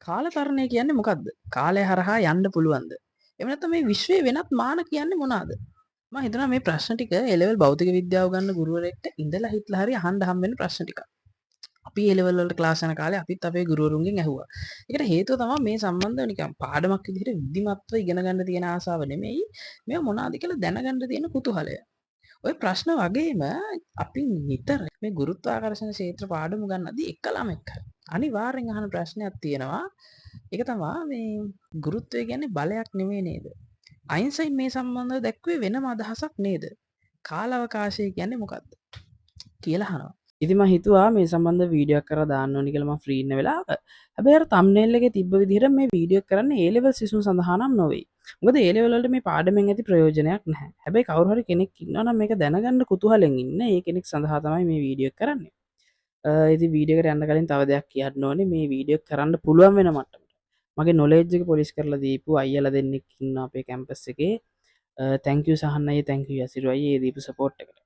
කාලතරණය කියන්නේ මොකක්ද? කාලය හරහා යන්න පුළුවන්ද? එහෙම නැත්නම් මේ විශ්වයේ වෙනත් මාන කියන්නේ මොනවාද? මම හිතනවා මේ ප්‍රශ්න ටික A-level භෞතික විද්‍යාව ගන්න ගුරුවරයෙක්ට ඉඳලා හිටලා හරි අහන්න හම්බ වෙන ප්‍රශ්න ටිකක්. අපි A-level වලට ක්ලාස් යන කාලේ අපිත් අපේ ගුරුවරුන්ගෙන් ඇහුවා. ඒකට හේතුව තමයි මේ සම්බන්ධව නිකන් පාඩමක් විදිහට විධිමත්ව ඉගෙන ගන්න තියෙන ආසාව නෙමෙයි. මේවා මොනවාද කියලා දැනගන්න තියෙන කුතුහලය. ඔය ප්‍රශ්න වගේම අපි නිතර මේ ගුරුත්වාකර්ෂණ ක්ෂේත්‍ර පාඩම ගන්නදී එක ළමෙක් හරි අනිවාර්යෙන් අහන ප්‍රශ්නයක් තියෙනවා. ඒක තමයි මේ ගුරුත්වය කියන්නේ බලයක් නෙමෙයි නේද? අයින්ස්ටයින් මේ සම්බන්ධව දැක්ුවේ වෙනම අදහසක් නේද? කාලාවකාශය කියන්නේ මොකක්ද? කියලා අහනවා. ඉතින් මම හිතුවා මේ සම්බන්ධ වීඩියෝ එකක් කරලා දාන්න ඕනි කියලා මම ෆ්‍රී ඉන්න වෙලාවක. හැබැයි අර තම්බ්නේල් එකේ තිබ්බ විදිහට මේ වීඩියෝ එක කරන්නේ A level සිසුන් සඳහා නම් නොවේ. මොකද A level වලට මේ පාඩමෙන් ඇති ප්‍රයෝජනයක් නැහැ. හැබැයි කවුරු හරි කෙනෙක් ඉන්නවා නම් මේක දැනගන්න කුතුහලෙන් ඉන්න ඒ කෙනෙක් සඳහා තමයි මේ වීඩියෝ එක කරන්නේ. ඉතින් වීඩියෝ එකට යන්න කලින් තව දෙයක් කියන්න ඕනේ. මේ වීඩියෝ එක කරන්න පුළුවන් වෙන මට්ටමට මගේ නොලෙජ් එක පොලිෂ් කරලා දීපු අයියලා දෙන්නෙක් ඉන්නවා අපේ කැම්පස් එකේ. thank you සහන් අයියේ, thank you යසිරු අයියේ ඒ දීපු සපෝට් එකට.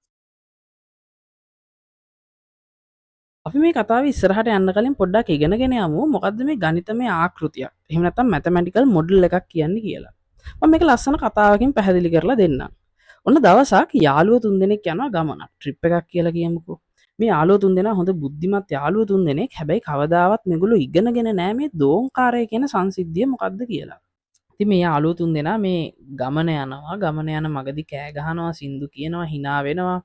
අපි මේ කතාව ඉස්සරහට යන්න කලින් පොඩ්ඩක් ඉගෙනගෙන යමු මොකද්ද මේ ගණිතමය ආකෘතියක්. එහෙම නැත්නම් මැතමැටිකල් මොඩල් එකක් කියන්නේ කියලා. මම මේක ලස්සන කතාවකින් පැහැදිලි කරලා දෙන්නම්. ඔන්න දවසක් යාළුවෝ තුන්දෙනෙක් යනවා ගමනක්. ට්‍රිප් එකක් කියලා කියමුකෝ. මේ යාළුවෝ තුන්දෙනා හොඳ බුද්ධිමත් යාළුවෝ තුන්දෙනෙක්. හැබැයි කවදාවත් මේගොල්ලෝ ඉගෙනගෙන නැහැ මේ දෝංකාරය කියන සංසිද්ධිය මොකද්ද කියලා. ඉතින් මේ යාළුවෝ තුන්දෙනා මේ ගමන යනවා. ගමන යන මගදී කෑ ගහනවා, සින්දු කියනවා, hina වෙනවා.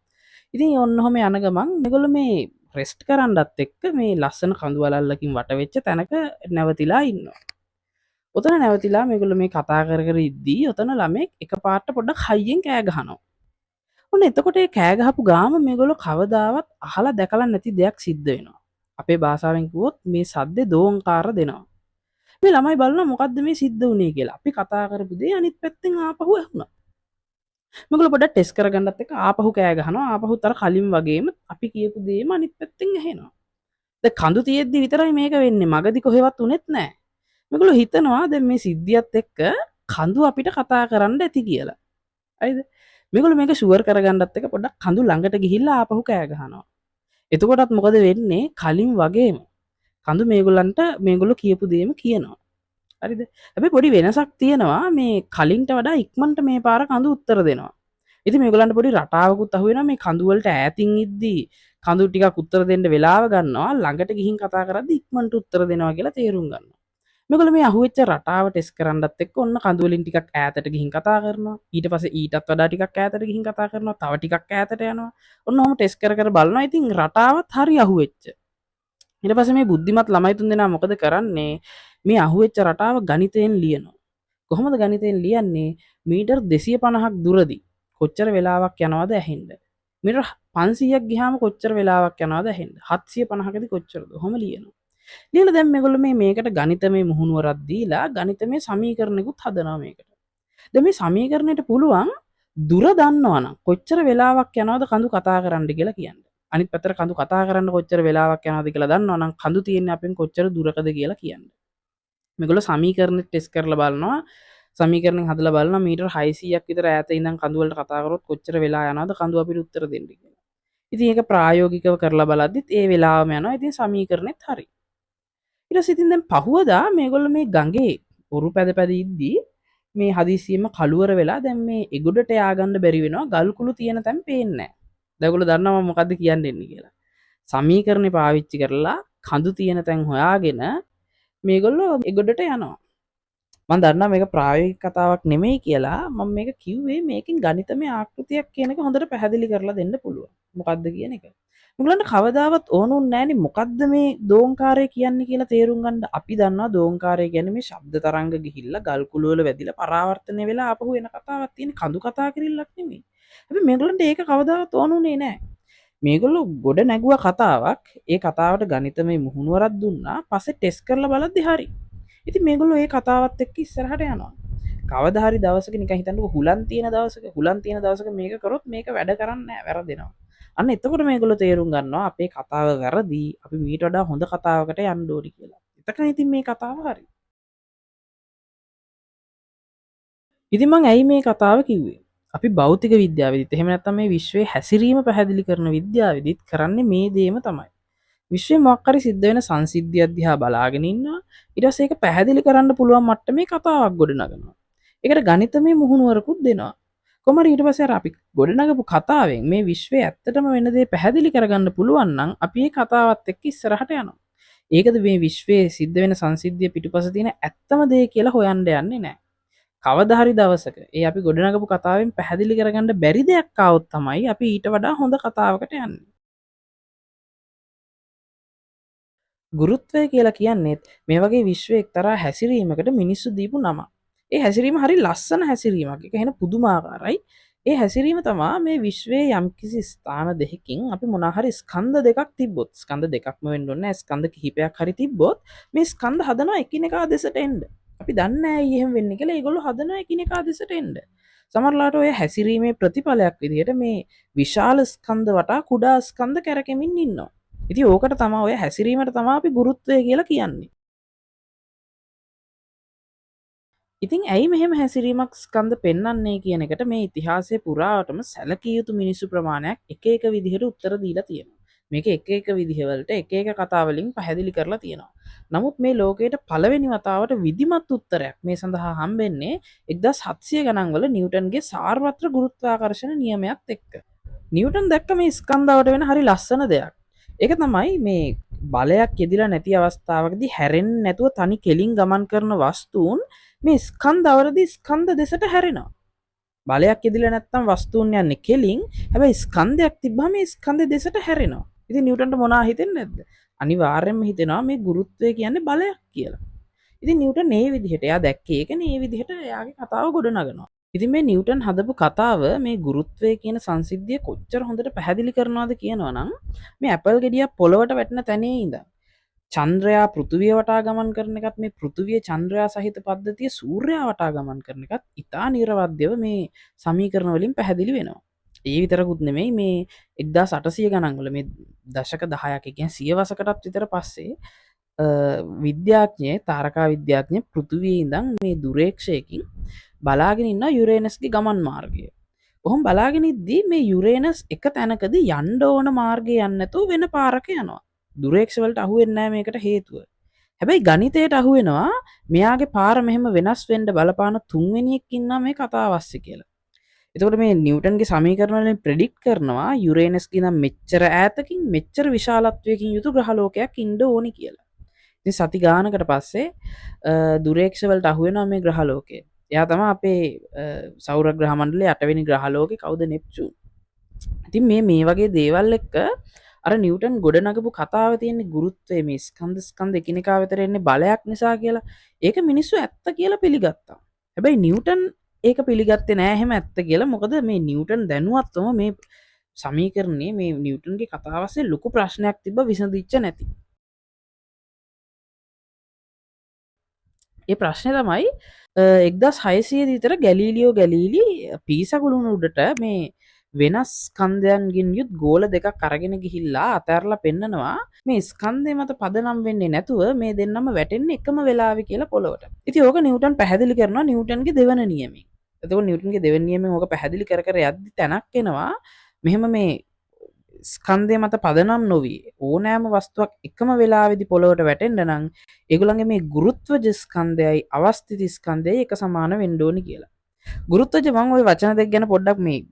ඉතින් ඔන්නෝම යන ගමන් මේගොල්ලෝ මේ රෙස්ට් කරන්නත් එක්ක මේ ලස්සන කඳු වලල්ලකින් වට වෙච්ච තැනක නැවතිලා ඉන්නවා. ඔතන නැවතිලා මේගොල්ලෝ මේ කතා කර කර ඉද්දී ඔතන ළමෙක් එකපාරට පොඩ්ඩක් හයියෙන් කෑ ගහනවා. ඔන්න එතකොට ඒ කෑ ගහපු ගාම මේගොල්ලෝ කවදාවත් අහලා දැකලා නැති දෙයක් සිද්ධ වෙනවා. අපේ භාෂාවෙන් කිව්වොත් මේ සද්දේ දෝංකාර දෙනවා. මේ ළමයි බලනවා මොකද්ද මේ සිද්ධ වුනේ කියලා. අපි කතා කරපු දේ අනිත් පැත්තෙන් ආපහු ඇහුණා. මේගොල්ලෝ පොඩ්ඩක් ටෙස්ට් කරගන්නත් එක්ක ආපහු කෑ ගහනවා. ආපහුත් අර කලින් වගේම අපි කියපු දේම අනිත් පැත්තෙන් ඇහෙනවා. දැන් කඳු තියෙද්දි විතරයි මේක වෙන්නේ. මගදී කොහෙවත් උනේත් නැහැ. මේගොල්ලෝ හිතනවා දැන් මේ සිද්ධියත් එක්ක කඳු අපිට කතා කරන්න ඇති කියලා. හරිද? මේගොල්ලෝ මේක ෂුවර් කරගන්නත් එක්ක පොඩ්ඩක් කඳු ළඟට ගිහිල්ලා ආපහු කෑ ගහනවා. එතකොටත් මොකද වෙන්නේ? කලින් වගේම කඳු මේගොල්ලෝ කියපු දේම කියනවා. හරිද? හැබැයි පොඩි වෙනසක් තියෙනවා. මේ කලින්ට වඩා ඉක්මනට මේ පාර කඳු උත්තර දෙනවා. ඉතින් මේගොල්ලන්ට පොඩි රටාවකුත් අහු වෙනවා. මේ කඳු වලට ඈතින් ඉද්දී කඳු ටිකක් උත්තර දෙන්න වෙලාව ගන්නවා. ළඟට ගිහින් කතා කරද්දී ඉක්මනට උත්තර දෙනවා කියලා තේරුම් ගන්නවා. මේගොල්ලෝ මේ අහුවෙච්ච රටාව ටෙස්ට් කරන්නත් එක්ක ඔන්න කඳු වලින් ටිකක් ඈතට ගිහින් කතා කරනවා. ඊට පස්සේ ඊටත් වඩා ටිකක් ඈතට ගිහින් කතා කරනවා. තව ටිකක් ඈතට යනවා. ඔන්න ඔහොම ටෙස්ට් කර කර බලනවා. ඉතින් රටාවත් හරි අහුවෙච්ච. ඊට පස්සේ මේ බුද්ධිමත් ළමයි තුන්දෙනා මොකද කරන්නේ? මේ අහුවෙච්ච රටාව ගණිතයෙන් ලියනවා. කොහොමද ගණිතයෙන් ලියන්නේ? මීටර් 250ක් දුරදී කොච්චර වෙලාවක් යනවද ඇහෙන්න? මීටර් 500ක් ගියාම කොච්චර වෙලාවක් යනවද ඇහෙන්න? 750කදී කොච්චරද? ඔහොම ලියනවා. ලියලා දැන් මේගොල්ලෝ මේකට ගණිතමය මුහුණුවරක් දීලා ගණිතමය සමීකරණයකුත් හදනවා මේකට. දැන් මේ සමීකරණයට පුළුවන් දුර දන්නවනම් කොච්චර වෙලාවක් යනවද කඳු කතා කරන්න කියලා කියන්න. අනිත් පැත්තට කඳු කතා කරන්න කොච්චර වෙලාවක් යනවද කියලා දන්නවනම් කඳු තියෙන්නේ අපෙන් කොච්චර දුරකද කියලා කියන්න. මේගොල්ලෝ සමීකරණ ටෙස්ට් කරලා බලනවා. සමීකරණෙන් හදලා බලනවා මීටර් 600ක් විතර ඈත ඉඳන් කඳු වලට කතා කරොත් කොච්චර වෙලා යනවද කඳු අපිට උත්තර දෙන්න කියලා. ඉතින් ඒක ප්‍රායෝගිකව කරලා බලද්දිත් ඒ වෙලාවම යනවා. ඉතින් සමීකරණෙත් හරි. ඊට පස්සේ ඉතින් දැන් පහුවදා මේගොල්ලෝ මේ ගඟේ ඔරු පැද පැද ඉද්දී මේ හදිසියෙම කළුවර වෙලා දැන් මේ එගොඩට ය아가න්න බැරි වෙනවා. ගල් කුළු තියෙන තැන් පේන්නේ නැහැ. දැන් ඒගොල්ලෝ දන්නවා මම මොකද්ද කියන්න එන්නේ කියලා. සමීකරණේ පාවිච්චි කරලා කඳු තියෙන තැන් හොයාගෙන මේගොල්ලෝ එගොඩට යනවා. මම දන්නවා මේක ප්‍රායෝගික කතාවක් නෙමෙයි කියලා. මම මේක කිව්වේ මේකෙන් ගණිතමය ආකෘතියක් කියන එක හොඳට පැහැදිලි කරලා දෙන්න පුළුවන්. මොකද්ද කියන එක. මේගොල්ලන්ට කවදාවත් ඕනුන්නේ නැහනේ මොකද්ද මේ දෝංකාරය කියන්නේ කියලා තේරුම් ගන්න. අපි දන්නවා දෝංකාරය කියන්නේ මේ ශබ්ද තරංග ගිහිල්ලා ගල් කුළු වල වැදිලා පරාවර්තනය වෙලා ආපහු එන කතාවක් තියෙන කඳු කතා කිරිල්ලක් නෙමෙයි. හැබැයි මේගොල්ලන්ට ඒක කවදාවත් ඕනුනේ නැහැ. මේගොල්ලෝ ගොඩ නැගුවා කතාවක්. ඒ කතාවට ගණිතමය මුහුණුවරක් දුන්නා. පස්සේ ටෙස්ට් කරලා බලද්දි හරි. ඉතින් මේගොල්ලෝ ඒ කතාවත් එක්ක ඉස්සරහට යනවා. කවදා හරි දවසක නිකන් හිතන්නකෝ හුලන් තියෙන දවසක මේක කරොත් මේක වැඩ කරන්නේ නැහැ වැරදෙනවා. අන්න එතකොට මේගොල්ලෝ තේරුම් ගන්නවා අපේ කතාව වැරදි. අපි මීට වඩා හොඳ කතාවකට යන්න ඕනි කියලා. එතකන් ඉතින් මේ කතාව හරි. ඉතින් මං ඇයි මේ කතාව කිව්වේ? අපි භෞතික විද්‍යාවේදීත් එහෙම නැත්නම් මේ විශ්වයේ හැසිරීම පැහැදිලි කරන විද්‍යාවේදීත් කරන්නේ මේ දේම තමයි. විශ්වයේ මොකක් හරි සිද්ධ වෙන සංසිද්ධියක් දිහා බලාගෙන ඉන්නවා. ඊට පස්සේ ඒක පැහැදිලි කරන්න පුළුවන් මට්ටමේ කතාවක් ගොඩනගනවා. ඒකට ගණිතමය මුහුණුවරකුත් දෙනවා. කොහමද ඊට පස්සේ අර අපි ගොඩනගපු කතාවෙන් මේ විශ්වයේ ඇත්තටම වෙන දේ පැහැදිලි කරගන්න පුළුවන් නම් අපි මේ කතාවත් එක්ක ඉස්සරහට යනවා. ඒකද මේ විශ්වයේ සිද්ධ වෙන සංසිද්ධිය පිටුපස තියෙන ඇත්තම දේ කියලා හොයන්න යන්නේ නැහැ. කවදා හරි දවසක ඒ අපි ගොඩනගපු කතාවෙන් පැහැදිලි කරගන්න බැරි දෙයක් ආවොත් තමයි අපි ඊට වඩා හොඳ කතාවකට යන්නේ. ගුරුත්වය කියලා කියන්නේත් මේ වගේ විශ්වයේ එක්තරා හැසිරීමකට මිනිස්සු දීපු නමක්. ඒ හැසිරීම හරි ලස්සන හැසිරීමක්. ඒක එහෙන පුදුමාකාරයි. ඒ හැසිරීම තමා මේ විශ්වයේ යම්කිසි ස්ථාන දෙකකින් අපි මොනවා හරි ස්කන්ධ දෙකක් තිබ්බොත්, ස්කන්ධ දෙකක්ම වෙන්න ඕනේ නැහැ, ස්කන්ධ කිහිපයක් හරි තිබ්බොත් මේ ස්කන්ධ හදනවා එකිනෙකා දෙසට එන්න. අපි දන්නේ නැහැ ඇයි එහෙම වෙන්නේ කියලා. ඒගොල්ලෝ හදනවා එකිනෙකා දෙසට එන්න. සමහරලාට ඔය හැසිරීමේ ප්‍රතිඵලයක් විදිහට මේ විශාල ස්කන්ධ වටා කුඩා ස්කන්ධ කැරකෙමින් ඉන්නවා. ඉතින් ඕකට තමයි ඔය හැසිරීමට තමයි අපි ගුරුත්වය කියලා කියන්නේ. ඉතින් ඇයි මෙහෙම හැසිරීමක් ස්කන්ධ පෙන්වන්නේ කියන එකට මේ ඉතිහාසයේ පුරාවටම සැලකිය යුතු මිනිස්සු ප්‍රමාණයක් එක එක විදිහට උත්තර දීලා තියෙනවා. මේක එක එක විදිහවලට එක එක කතා වලින් පැහැදිලි කරලා තියෙනවා. නමුත් මේ ලෝකයට පළවෙනි වතාවට විධිමත් උත්තරයක් මේ සඳහා හම්බෙන්නේ 1700 ගණන් වල නිව්ටන්ගේ සාර්වත්‍ර ගුරුත්වාකර්ෂණ නියමයත් එක්ක. නිව්ටන් දැක්ක මේ ස්කන්ධාවට වෙන හරි ලස්සන දෙයක්. ඒක තමයි මේ බලයක් යෙදිලා නැති අවස්ථාවකදී හැරෙන්නේ නැතුව තනි කෙලින් ගමන් කරන වස්තුන් මේ ස්කන්ධවලදී ස්කන්ධ දෙසට හැරෙනවා. බලයක් යෙදිලා නැත්තම් වස්තුන් යන්නේ කෙලින්. හැබැයි ස්කන්ධයක් තිබ්බම මේ ස්කන්ධ දෙසට හැරෙනවා. ඉතින් නිව්ටන්ට මොනවා හිතෙන්නේ නැද්ද? අනිවාර්යයෙන්ම හිතෙනවා මේ ගුරුත්වය කියන්නේ බලයක් කියලා. ඉතින් නිව්ටන් මේ විදිහට එයා දැක්කේ ඒකනේ මේ විදිහට එයාගේ කතාව ගොඩනගනවා. ඉතින් මේ නිව්ටන් හදපු කතාව මේ ගුරුත්වය කියන සංසිද්ධිය කොච්චර හොඳට පැහැදිලි කරනවද කියනවා නම් මේ ඇපල් ගෙඩියක් පොළවට වැටෙන තැනේ ඉඳන් චන්ද්‍රයා පෘථිවිය වටා ගමන් කරන එකත් මේ පෘථිවිය චන්ද්‍රයා සහිත පද්ධතිය සූර්යයා වටා ගමන් කරන එකත් ඉතා නිර්වද්‍යව මේ සමීකරණ වලින් පැහැදිලි වෙනවා. ඒ විතරකුත් නෙමෙයි මේ 1800 ගණන් වල මේ දශක 10ක කියන්නේ 100 වසකටත් විතර පස්සේ විද්‍යාඥයෙක් තාරකා විද්‍යාඥයෙක් පෘථිවියේ ඉඳන් මේ දුරේක්ෂයකින් බලාගෙන ඉන්නවා යුරේනස්ගේ ගමන් මාර්ගය. ඔහොම බලාගෙන ඉද්දී මේ යුරේනස් එක තැනකදී යන්න ඕන මාර්ගේ යන්නේ නැතුව වෙන පාරක යනවා. දුරේක්ෂ වලට අහු වෙන්නේ නැහැ මේකට හේතුව. හැබැයි ගණිතයට අහු වෙනවා මෙයාගේ පාර මෙහෙම වෙනස් වෙන්න බලපාන තුන්වෙනියෙක් ඉන්නා මේ කතාව ASCII කියලා. එතකොට මේ නිව්ටන්ගේ සමීකරණ වලින් ප්‍රෙඩික්ට් කරනවා යුරේනස්ගේ නම් මෙච්චර ඈතකින් මෙච්චර විශාලත්වයකින් යුතු ග්‍රහලෝකයක් ඉන්න ඕනි කියලා. ඉතින් සති ගානකට පස්සේ දුරේක්ෂ වලට අහු වෙනවා මේ ග්‍රහලෝකය. එයා තමයි අපේ සෞර ග්‍රහ මණ්ඩලයේ 8 වෙනි ග්‍රහලෝකේ කවුද නෙප්චූන්. ඉතින් මේ වගේ දේවල් එක්ක අර නිව්ටන් ගොඩනගපු කතාව තියෙන්නේ ගුරුත්වයේ මේ ස්කන්ධ එකිනෙකා වෙතර එන්නේ බලයක් නිසා කියලා. ඒක මිනිස්සු ඇත්ත කියලා පිළිගත්තා. හැබැයි නිව්ටන් ඒක පිළිගත්තේ නෑ එහෙම ඇත්ත කියලා. මොකද මේ නිව්ටන් දැනුවත්වම මේ සමීකරණේ මේ නිව්ටන්ගේ කතාව ඇස්සේ ලොකු ප්‍රශ්නයක් තිබ්බ විසඳිච්ච නැති. ඒ ප්‍රශ්නය තමයි 1600 විතර ගැලීලියෝ ගැලීලි පීසකුළුණු උඩට මේ වෙනස් ස්කන්ධයන්ගෙන් යුත් ගෝල දෙකක් අරගෙන ගිහිල්ලා අතෑරලා පෙන්නනවා මේ ස්කන්ධය මත පදනම් වෙන්නේ නැතුව මේ දෙන්නම වැටෙන්නේ එකම වෙලාවෙ කියලා පොළොවට. ඉතින් ඕක නිව්ටන් පැහැදිලි කරනවා නිව්ටන්ගේ දෙවන නියමයෙන්. එතකොට නිව්ටන්ගේ දෙවන නියමයෙන් ඕක පැහැදිලි කර කර යද්දි තැනක් එනවා මෙහෙම මේ ස්කන්ධය මත පදනම් නොවී ඕනෑම වස්තුවක් එකම වෙලාවෙදී පොළොවට වැටෙන්න නම් ඒගොල්ලන්ගේ මේ ගුරුත්වජ ස්කන්ධයයි අවස්ථිත ස්කන්ධයයි එක සමාන වෙන්න ඕනි කියලා. ගුරුත්වජ මම ওই වචන දෙක ගැන පොඩ්ඩක් මේ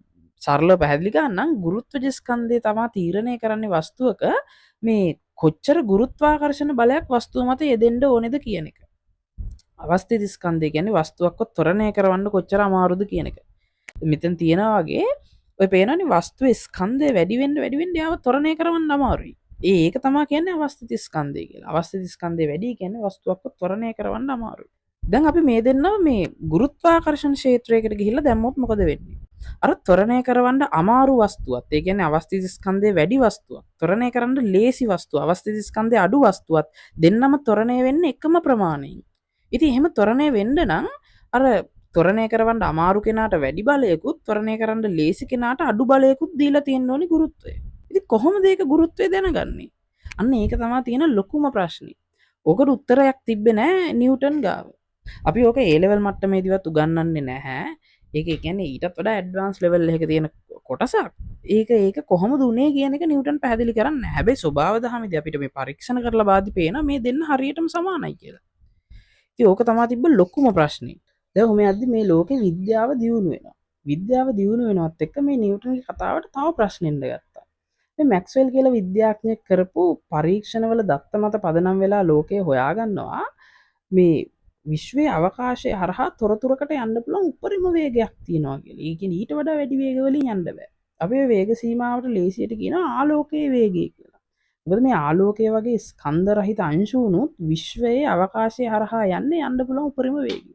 සරලව පැහැදිලි කරන්නම්. ගුරුත්වජ ස්කන්ධය තමයි තීරණය කරන්නේ වස්තුවක මේ කොච්චර ගුරුත්වාකර්ෂණ බලයක් වස්තුව මත යෙදෙන්න ඕනේද කියන එක. අවස්ථිත ස්කන්ධය කියන්නේ වස්තුවක්ව ත්වරණය කරවන්න කොච්චර අමාරුද කියන එක. මෙතන තියෙනවා වගේ ඔය පේනවනේ වස්තුවේ ස්කන්ධය වැඩි වෙන්න යාව ත්වරණය කරවන්න අමාරුයි. ඒක තමයි කියන්නේ අවස්ථිත ස්කන්ධය කියලා. අවස්ථිත ස්කන්ධය වැඩි කියන්නේ වස්තුවක්ව ත්වරණය කරවන්න අමාරුයි. දැන් අපි මේ දෙන්නව මේ ගුරුත්වාකර්ෂණ ක්ෂේත්‍රයකට ගිහිල්ලා දැම්මොත් මොකද වෙන්නේ? අර ත්වරණය කරවන්න අමාරු වස්තුවත්, ඒ කියන්නේ අවස්ථිත ස්කන්ධය වැඩි වස්තුවක්, ත්වරණය කරන්න ලේසි වස්තුව, අවස්ථිත ස්කන්ධය අඩු වස්තුවත් දෙන්නම ත්වරණය වෙන්නේ එකම ප්‍රමාණයෙන්. ඉතින් එහෙම ත්වරණය වෙන්න නම් අර ත්වරණය කරවන්න අමාරු කෙනාට වැඩි බලයකුත් ත්වරණය කරන්න ලේසි කෙනාට අඩු බලයකුත් දීලා තියෙන්න ඕනි ගුරුත්වය. ඉතින් කොහොමද ඒක ගුරුත්වය දැනගන්නේ? අන්න ඒක තමයි තියෙන ලොකුම ප්‍රශ්නේ. ඕකට උත්තරයක් තිබ්බේ නෑ නිව්ටන් ගාව. අපි ඕක A level මට්ටමේදීවත් උගන්වන්නේ නැහැ. ඒක ඒ කියන්නේ ඊටත් වඩා ඇඩ්වාන්ස් ලෙවල් එකක තියෙන කොටසක්. ඒක කොහොමද උනේ කියන එක නිව්ටන් පැහැදිලි කරන්නේ නැහැ. හැබැයි ස්වභාව දහමේදී අපිට මේ පරීක්ෂණ කරලා බාදි පේන මේ දෙන්න හරියටම සමානයි කියලා. ඉතින් ඕක තමයි තිබ්බ ලොකුම ප්‍රශ්නේ. දැන් ඔහොම යද්දි මේ ලෝකේ විද්‍යාව දියුණු වෙනවා. විද්‍යාව දියුණු වෙනවත් එක්ක මේ නිව්ටන්ගේ කතාවට තව ප්‍රශ්නෙන්න ගත්තා. මේ මැක්ස්වෙල් කියලා විද්‍යාඥයෙක් කරපු පරීක්ෂණවල දත්ත මත පදනම් වෙලා ලෝකය හොයාගන්නවා මේ විශ්වයේ අවකාශය හරහා තොරතුරකට යන්න පුළුවන් උපරිම වේගයක් තියෙනවා කියලා. ඒ කියන්නේ ඊට වඩා වැඩි වේග වලින් යන්න බෑ. අපි මේ වේග සීමාවට ලේසියට කියනවා ආලෝකයේ වේගය කියලා. මොකද මේ ආලෝකය වගේ ස්කන්ධ රහිත අංශු වුණොත් විශ්වයේ අවකාශය හරහා යන්න පුළුවන් උපරිම වේගය.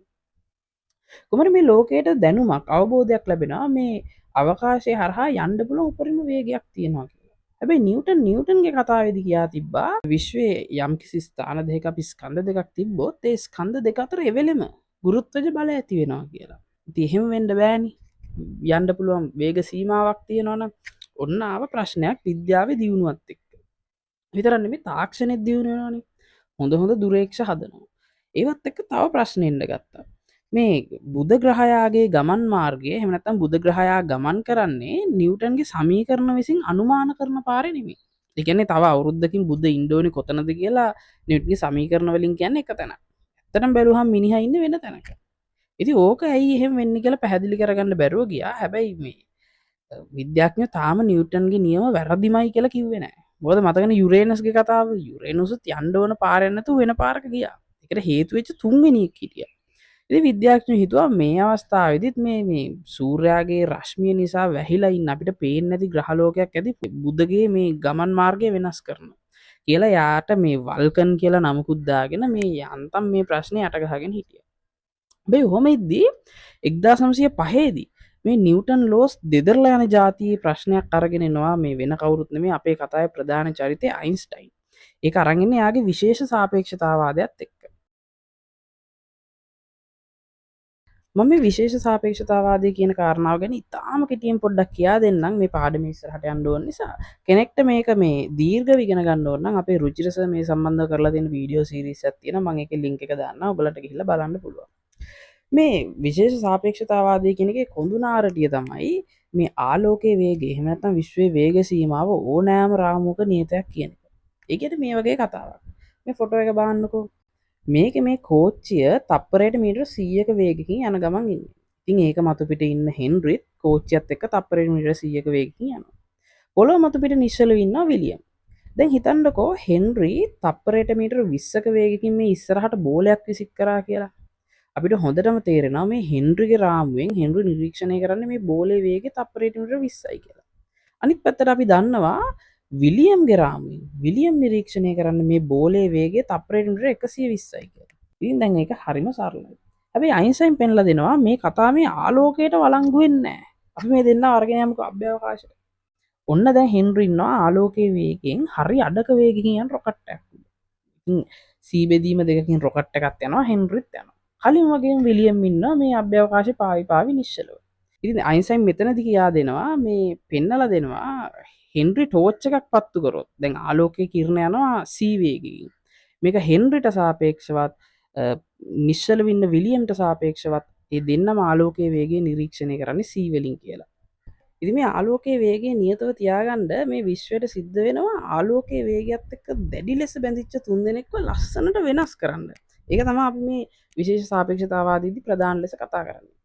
කොහොමද මේ ලෝකයට දැනුමක් අවබෝධයක් ලැබෙනවා මේ අවකාශය හරහා යන්න පුළුවන් උපරිම වේගයක් තියෙනවා කියලා. හැබැයි නිව්ටන්ගේ කතාවේදී කියා තිබ්බා විශ්වයේ යම්කිසි ස්ථාන දෙකක අපි ස්කන්ධ දෙකක් තිබ්බොත් ඒ ස්කන්ධ දෙක අතර එවෙලෙම ගුරුත්වජ බලය ඇති වෙනවා කියලා. ඉතින් එහෙම වෙන්න බෑනේ. යන්න පුළුවන් වේග සීමාවක් තියෙනවා නම් ඔන්න ආව ප්‍රශ්නයක් විද්‍යාවේ දියුණුවත් එක්ක. විතරක් නෙමෙයි තාක්ෂණෙත් දියුණු වෙනවානේ. හොඳ දුරේක්ෂ හදනවා. ඒවත් එක්ක තව ප්‍රශ්න එන්න ගත්තා. මේ බුධ ග්‍රහයාගේ ගමන් මාර්ගය එහෙම නැත්නම් බුධ ග්‍රහයා ගමන් කරන්නේ නිව්ටන්ගේ සමීකරණ විසින් අනුමාන කරන පාරේ නෙමෙයි. ඒ කියන්නේ තව අවුරුද්දකින් බුද්ධ ඉන්න ඕනේ කොතනද කියලා නිව්ටන්ගේ සමීකරණ වලින් කියන්නේ එක තැනක්. ඇත්තටම බැලුවහම මිනිහා ඉන්නේ වෙන තැනක. ඉතින් ඕක ඇයි එහෙම වෙන්නේ කියලා පැහැදිලි කරගන්න බැරුව ගියා. හැබැයි මේ විද්‍යාඥයෝ තාම නිව්ටන්ගේ නියම වැරදිමයි කියලා කිව්වේ නැහැ. මොකද මතකනේ යුරේනස්ගේ කතාව. යුරේනස්ත් යන්න ඕන පාරෙන් නැතුව වෙන පාරක ගියා. ඒකට හේතු වෙච්ච තුන්වෙනි එක හිටියා. ඉතින් විද්‍යාඥයෝ හිතුවා මේ අවස්ථාවේදීත් මේ සූර්යාගේ රශ්මිය නිසා වැහිලා ඉන්න අපිට පේන්නේ නැති ග්‍රහ ලෝකයක් ඇති බුධගේ මේ ගමන් මාර්ගය වෙනස් කරනවා කියලා යාට මේ වල්කන් කියලා නමකුත් දාගෙන මේ යන්තම් මේ ප්‍රශ්නේ යට ගහගෙන හිටියා. හැබැයි ඔහොම ඉද්දී 1905 දී මේ නිව්ටන් ලෝස් දෙදරලා යන જાතියේ ප්‍රශ්නයක් අරගෙන එනවා මේ වෙන කවුරුත් නෙමෙයි අපේ කතාවේ ප්‍රධාන චරිතය අයින්ස්ටයින්. ඒක අරන් ඉන්නේ යාගේ විශේෂ සාපේක්ෂතාවාදයත් එක්ක. මම මේ විශේෂ සාපේක්ෂතාවාදය කියන කාරණාව ගැන ඉතාම කෙටියෙන් පොඩ්ඩක් කියා දෙන්නම් මේ පාඩම ඉස්සරහට යන්න ඕන නිසා. කෙනෙක්ට මේක මේ දීර්ඝව ඉගෙන ගන්න ඕන නම් අපේ රුචිර සර් මේ සම්බන්ධව කරලා තියෙන වීඩියෝ සීරීස් එකක් තියෙනවා. මම ඒකේ ලින්ක් එක දාන්නම්. ඔයගලන්ට ගිහිල්ලා බලන්න පුළුවන්. මේ විශේෂ සාපේක්ෂතාවාදය කියන එකේ කොඳුනාරටිය තමයි මේ ආලෝකයේ වේගය එහෙම නැත්නම් විශ්වයේ වේග සීමාව ඕනෑම රාමුවක නියතයක් කියන එක. ඒකෙද මේ වගේ කතාවක්. මේ ෆොටෝ එක බලන්නකෝ. මේක මේ කෝච්චිය තප්පරයට මීටර 100ක වේගකින් යන ගමන් ඉන්නේ. ඉතින් ඒක මතු පිට ඉන්න හෙන්රිත් කෝච්චියත් එක්ක තප්පරයට මීටර 100ක වේගකින් යනවා. පොළොව මතු පිට නිශ්චලව ඉන්නවා විලියම්. දැන් හිතන්නකෝ හෙන්රි තප්පරයට මීටර 20ක වේගකින් මේ ඉස්සරහට බෝලයක් විසික් කරා කියලා. අපිට හොඳටම තේරෙනවා මේ හෙන්රිගේ රාමුවෙන් හෙන්රි නිරීක්ෂණය කරන්නේ මේ බෝලේ වේගය තප්පරයට මීටර 20යි කියලා. අනිත් පැත්තට අපි දන්නවා විලියම්ගේ රාමුවෙන් විලියම් නිරීක්ෂණය කරන්නේ මේ බෝලේ වේගය තප්පරයට මීටර 120යි කියලා. ඉතින් දැන් ඒක හරිම සරලයි. හැබැයි අයින්ස්ටයින් පෙන්ලා දෙනවා මේ කතාව මේ ආලෝකයට වළංගු වෙන්නේ නැහැ. අපි මේ දෙන්නා අරගෙන යමුකෝ අභ්‍යවකාශයට. ඔන්න දැන් හෙන්රි ඉන්නවා ආලෝකයේ වේගයෙන් හරි අඩක වේගකින් යන රොකට් එකක්. ඉතින් සී බෙදීම දෙකකින් රොකට් එකක් යනවා හෙන්රිත් යනවා. කලින් වගේම විලියම් ඉන්නවා මේ අභ්‍යවකාශය පාවි නිශ්චලව. ඉතින් අයින්ස්ටයින් මෙතනදී කියා දෙනවා මේ පෙන්නලා දෙනවා හෙන්රි ටෝච් එකක් පත්තු කරොත් දැන් ආලෝකයේ කිරණ යනවා c වේගයෙන්. මේක හෙන්රිට සාපේක්ෂවත් නිශ්චල වෙන්න විලියම්ට සාපේක්ෂවත් ඒ දෙන්නම ආලෝකයේ වේගය නිරීක්ෂණය කරන්නේ c වලින් කියලා. ඉතින් මේ ආලෝකයේ වේගය නියතව තියාගන්න මේ විශ්වයට සිද්ධ වෙනවා ආලෝකයේ වේගයත් එක්ක දැඩි ලෙස බැඳිච්ච තුන්දෙනෙක්ව ලස්සනට වෙනස් කරන්න. ඒක තමයි අපි මේ විශේෂ සාපේක්ෂතාවාදීදී ප්‍රධාන ලෙස කතා කරන්නේ.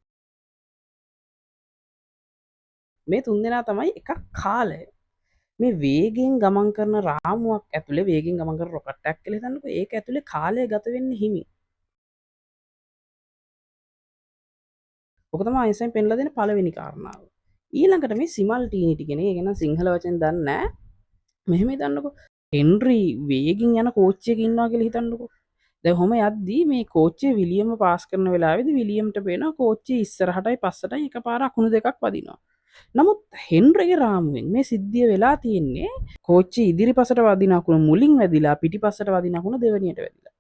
මේ තුන්දෙනා තමයි එකක් කාලය. මේ වේගෙන් ගමන් කරන රාමුවක් ඇතුලේ වේගෙන් ගමන් කරන රොකට් එකක් කියලා හිතන්නකෝ. ඒක ඇතුලේ කාලය ගත වෙන්නේ හිමි. ඔක තමයි අයින්ස්ටයින් පෙන්ලා දෙන පළවෙනි කාරණාව. ඊළඟට මේ සිමල්ටීනිටි කියන එක ගැන සිංහල වචෙන් දන්නේ නැහැ. මෙහෙම හිතන්නකෝ. හෙන්රි වේගෙන් යන කෝච්චියක ඉන්නවා කියලා හිතන්නකෝ. දැන් ඔහම යද්දී මේ කෝච්චිය විලියම්ව පාස් කරන වෙලාවේදී විලියම්ට පේනවා කෝච්චිය ඉස්සරහටයි පස්සටයි එකපාර අකුණු දෙකක් වදිනවා. නමුත් හෙන්රිගේ රාමුවෙන් මේ සිද්ධිය වෙලා තියෙන්නේ කෝච්චිය ඉදිරිපසට වදින අකුණ මුලින් වැදිලා පිටිපස්සට වදින අකුණ දෙවෙනියට වැදිලා.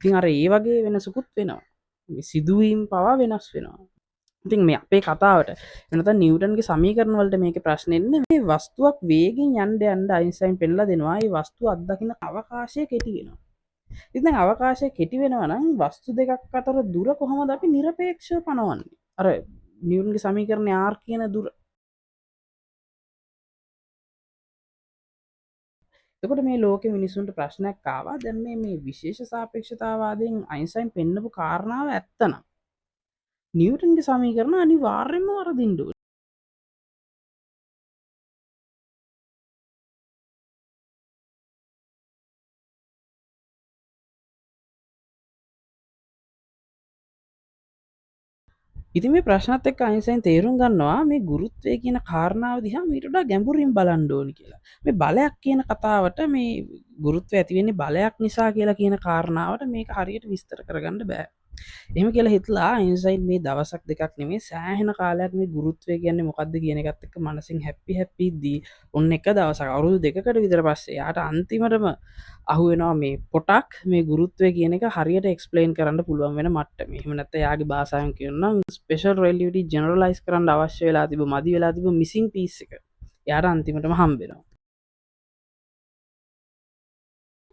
ඉතින් අර ඒ වගේ වෙනසකුත් වෙනවා. මේ සිදුවීම් පවා වෙනස් වෙනවා. ඉතින් මේ අපේ කතාවට වෙනතන නිව්ටන්ගේ සමීකරණ වලට මේකේ ප්‍රශ්නේ ඉන්නේ මේ වස්තුවක් වේගෙන් යන්න අයින්ස්ටයින් පෙන්නලා දෙනවා. මේ වස්තුව අත්දකින්න අවකාශය කෙටි වෙනවා. ඉතින් දැන් අවකාශය කෙටි වෙනවා නම් වස්තු දෙකක් අතර දුර කොහොමද අපි নিরপেক্ষව පනවන්නේ? අර නිව්ටන්ගේ සමීකරණය R කියන දුර. එතකොට මේ ලෝකෙ මිනිසුන්ට ප්‍රශ්නයක් ආවා. දැන් මේ විශේෂ සාපේක්ෂතාවාදයෙන් අයින්ස්ටයින් පෙන්නපු කාරණාව ඇත්තනම් නිව්ටන්ගේ සමීකරණ අනිවාර්යෙන්ම වරදින්න ඕනේ. ඉතින් මේ ප්‍රශ්නත් එක්ක අයින්ස්ටයින් තේරුම් ගන්නවා මේ ගුරුත්වය කියන කාරණාව දිහා මීට වඩා ගැඹුරින් බලන්න ඕනි කියලා. මේ බලයක් කියන කතාවට මේ ගුරුත්වය ඇති වෙන්නේ බලයක් නිසා කියලා කියන කාරණාවට මේක හරියට විස්තර කරගන්න බෑ. එහෙම කියලා හිතලා අයින්ස්ටයින් මේ දවසක් දෙකක් නෙමෙයි සෑහෙන කාලයක් මේ ගුරුත්වය කියන්නේ මොකක්ද කියන එකත් එක්ක මනසින් හැප්පි ඉද්දී ඔන්න එක දවසක් අවුරුදු දෙකකට විතර පස්සේ යාට අන්තිමටම අහුවෙනවා මේ පොටක් මේ ගුරුත්වය කියන එක හරියට එක්ස්ප්ලেইন කරන්න පුළුවන් වෙන මට්ටමේ. එහෙම නැත්නම් යාගේ භාෂාවෙන් කියනනම් ස්පෙෂල් රිලටිවිටි ජෙනරලයිස් කරන්න අවශ්‍ය වෙලා තිබු මදි වෙලා තිබු මිසිං පීස් එක යාට අන්තිමටම හම්බ වෙනවා.